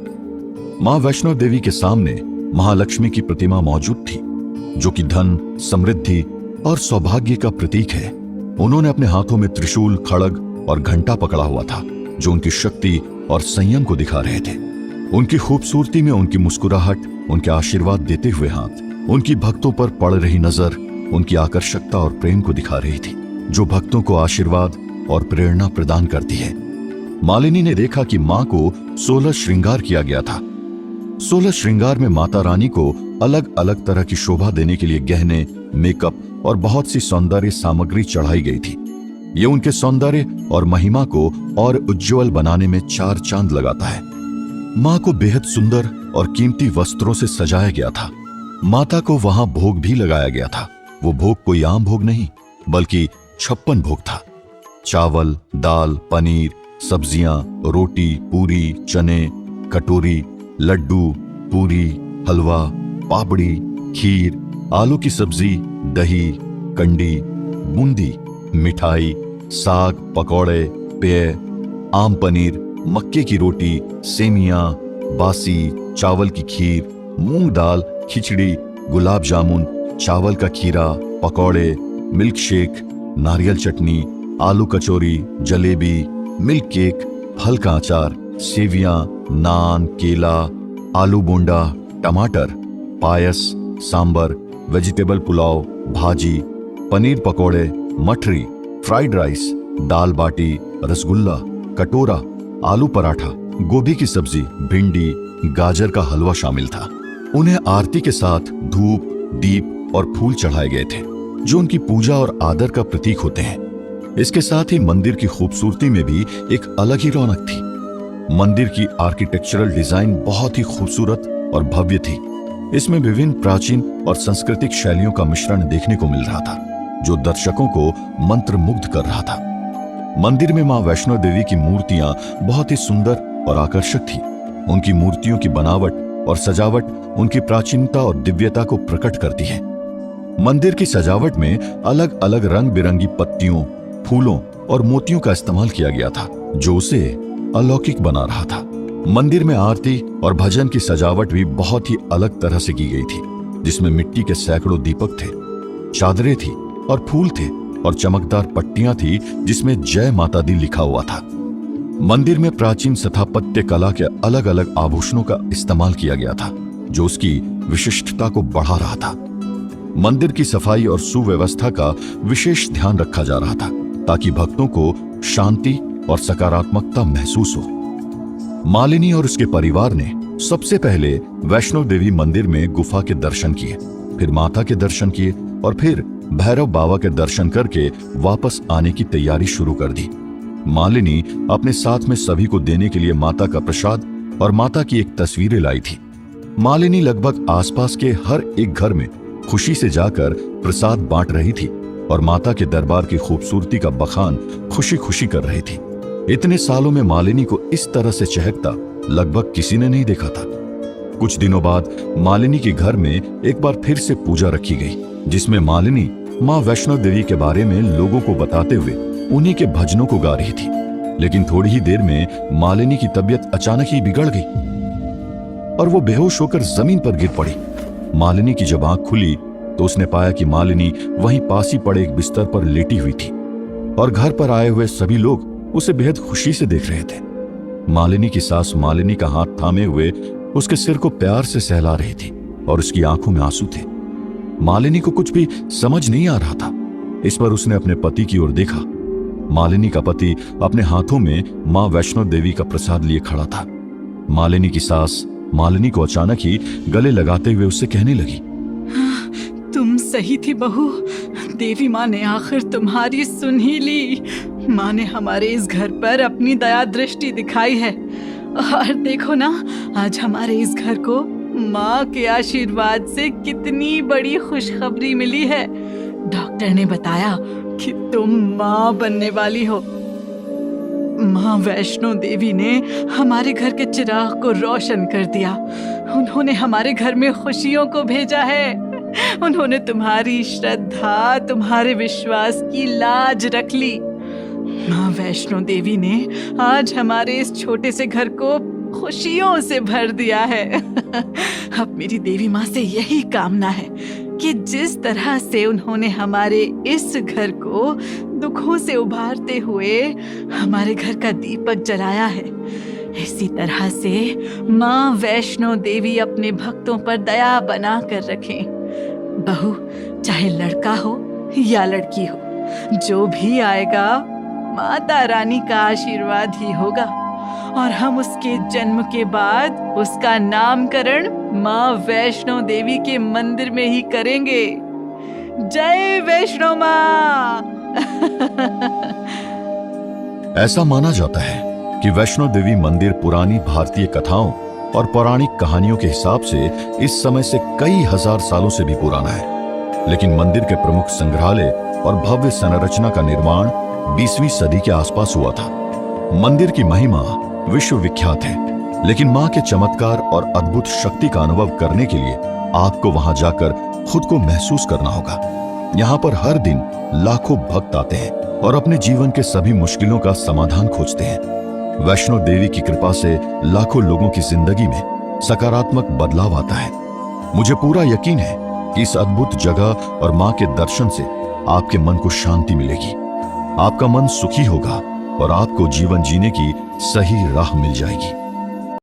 मां वैष्णो देवी के सामने महालक्ष्मी की प्रतिमा मौजूद थी जो कि धन, समृद्धि और सौभाग्य का प्रतीक है। उन्होंने अपने हाथों में त्रिशूल, खड़ग और घंटा पकड़ा हुआ था जो उनकी शक्ति और संयम को दिखा रहे थे। उनकी खूबसूरती में उनकी मुस्कुराहट, उनके आशीर्वाद देते हुए हाथ, उनकी भक्तों पर पड़ रही नजर उनकी आकर्षकता और प्रेम को दिखा रही थी जो भक्तों को आशीर्वाद और प्रेरणा प्रदान करती है। मालिनी ने देखा कि मां को 16 श्रृंगार किया गया था। 16 श्रृंगार में माता रानी को अलग अलग तरह की शोभा देने के लिए गहने, मेकअप और बहुत सी सौंदर्य सामग्री चढ़ाई गई थी। ये उनके सौंदर्य और महिमा को और उज्जवल बनाने में 4 चांद लगाता है। मां को बेहद सुंदर और कीमती वस्त्रों से सजाया गया था। माता को वहां भोग भी लगाया गया था। वो भोग कोई आम भोग नहीं बल्कि 56 भोग था। चावल, दाल, पनीर, सब्जियां, रोटी, पूरी, चने, कटोरी, लड्डू, पूरी, हलवा, पापड़ी, खीर, आलू की सब्जी, दही, कंडी, बूंदी, मिठाई, साग, पकौड़े, पेय, आम पनीर, मक्के की रोटी, सेमियां, बासी, चावल की खीर, मूंग दाल, खिचड़ी, गुलाब जामुन, चावल का खीरा, पकौड़े, मिल्क शेक, नारियल चटनी, आलू कचौरी, जलेबी, मिल्क केक, फल का अचार, सेवियां, नान, केला, आलू बोंडा, टमाटर, पायस, सांबर, वेजिटेबल पुलाव, भाजी, पनीर पकौड़े, मठरी, फ्राइड राइस, दाल बाटी, रसगुल्ला, कटोरा, आलू पराठा, गोभी की सब्जी, भिंडी, गाजर का हलवा शामिल था। उन्हें आरती के साथ धूप, दीप और फूल चढ़ाए गए थे जो उनकी पूजा और आदर का प्रतीक होते हैं। इसके साथ ही मंदिर की खूबसूरती में भी एक अलग ही रौनक थी। मंदिर की आर्किटेक्चरल डिजाइन बहुत ही खूबसूरत और भव्य थी। इसमें विभिन्न प्राचीन और सांस्कृतिक शैलियों का मिश्रण देखने को मिल रहा था जो दर्शकों को मंत्रमुग्ध कर रहा था। मंदिर में मां वैष्णो देवी की मूर्तियां बहुत ही सुंदर और आकर्षक थी। उनकी मूर्तियों की बनावट और सजावट उनकी प्राचीनता और दिव्यता को प्रकट करती है। मंदिर की सजावट में अलग अलग रंग बिरंगी पत्तियों, फूलों और मोतियों का इस्तेमाल किया गया था जो उसे अलौकिक बना रहा था। मंदिर में आरती और भजन की सजावट भी बहुत ही अलग तरह से की गई थी जिसमें मिट्टी के सैकड़ों दीपक थे, चादरें थी और फूल थे और चमकदार पट्टियां थी जिसमें जय माता दी लिखा हुआ था। मंदिर में प्राचीन स्थापत्य कला के अलग अलग आभूषणों का इस्तेमाल किया गया था जो उसकी विशिष्टता को बढ़ा रहा था। मंदिर की सफाई और सुव्यवस्था का विशेष ध्यान रखा जा रहा था ताकि भक्तों को शांति और सकारात्मकता महसूस हो। मालिनी और उसके परिवार ने सबसे पहले वैष्णो देवी मंदिर में गुफा के दर्शन किए, फिर माता के दर्शन किए और फिर भैरव बाबा के दर्शन करके वापस आने की तैयारी शुरू कर दी। मालिनी अपने साथ में सभी को देने के लिए माता का प्रसाद और माता की एक तस्वीरें लाई थी। मालिनी लगभग आसपास के हर एक घर में खुशी से जाकर प्रसाद बांट रही थी और माता के दरबार की खूबसूरती का बखान खुशी खुशी कर रही थी। इतने सालों में मालिनी को इस तरह से चहकता लगभग किसी ने नहीं देखा था। कुछ दिनों बाद मालिनी के घर में एक बार फिर से पूजा रखी गई जिसमें मालिनी मां वैष्णो देवी के बारे में लोगों को बताते हुए उन्हीं के भजनों को गा रही थी। लेकिन थोड़ी ही देर में मालिनी की तबीयत अचानक ही बिगड़ गई और वो बेहोश होकर जमीन पर गिर पड़ी। मालिनी की जब आंख खुली तो उसने पाया कि मालिनी वहीं पास ही पड़े एक बिस्तर पर लेटी हुई थी और घर पर आए हुए सभी लोग उसे बेहद खुशी से देख रहे थे। मालिनी की सास मालिनी का हाथ थामे हुए उसके सिर को प्यार से सहला रही थी और उसकी आंखों में आंसू थे। मालिनी को कुछ भी समझ नहीं आ रहा था। इस पर उसने अपने पति की ओर देखा मालिनी का पति अपने हाथों में मां वैष्णो देवी का प्रसाद लिए खड़ा था। मालिनी की सास मालिनी को अचानक ही गले लगाते हुए उससे कहने लगी, तुम सही थी बहू, देवी माँ ने आखिर तुम्हारी सुन ही ली। माँ ने हमारे इस घर पर अपनी दया दृष्टि दिखाई है, और देखो ना, आज हमारे इस घर को माँ के आशीर्वाद से कितनी बड़ी खुशखबरी मिली है। डॉक्टर ने बताया कि तुम माँ बनने वाली हो। माँ वैष्णो देवी ने हमारे घर के चिराग को रोशन कर दिया। उन्होंने हमारे घर में खुशियों को भेजा है। उन्होंने तुम्हारी श्रद्धा, तुम्हारे विश्वास की लाज रख ली। माँ वैष्णो देवी ने आज हमारे इस छोटे से घर को खुशियों से भर दिया है। अब मेरी देवी माँ से यही कामना है कि जिस तरह से उन्होंने हमारे इस घर को दुखों से उभारते हुए हमारे घर का दीपक जलाया है, इसी तरह से माँ वैष्णो देवी अपने भक्तों पर दया बना कर रखें। बहू, चाहे लड़का हो या लड़की हो, जो भी आएगा माता रानी का आशीर्वाद ही होगा, और हम उसके जन्म के बाद उसका नामकरण माँ वैष्णो देवी के मंदिर में ही करेंगे। जय वैष्णो माँ। ऐसा माना जाता है कि वैष्णो देवी मंदिर पुरानी भारतीय कथाओं और पौराणिक कहानियों के हिसाब से इस समय से कई हजार सालों से भी पुराना है, लेकिन मंदिर के प्रमुख संग्रहालय और भव्य संरचना का निर्माण 20वीं सदी के आसपास हुआ था। मंदिर की महिमा विश्व विख्यात है, लेकिन मां के चमत्कार और अद्भुत शक्ति का अनुभव करने के लिए आपको वहां जाकर खुद को महसूस करना होगा। यहाँ पर हर दिन लाखों भक्त आते हैं और अपने जीवन के सभी मुश्किलों का समाधान खोजते हैं। वैष्णो देवी की कृपा से लाखों लोगों की जिंदगी में सकारात्मक बदलाव आता है। मुझे पूरा यकीन है कि इस अद्भुत जगह और मां के दर्शन से आपके मन को शांति मिलेगी, आपका मन सुखी होगा और आपको जीवन जीने की सही राह मिल जाएगी।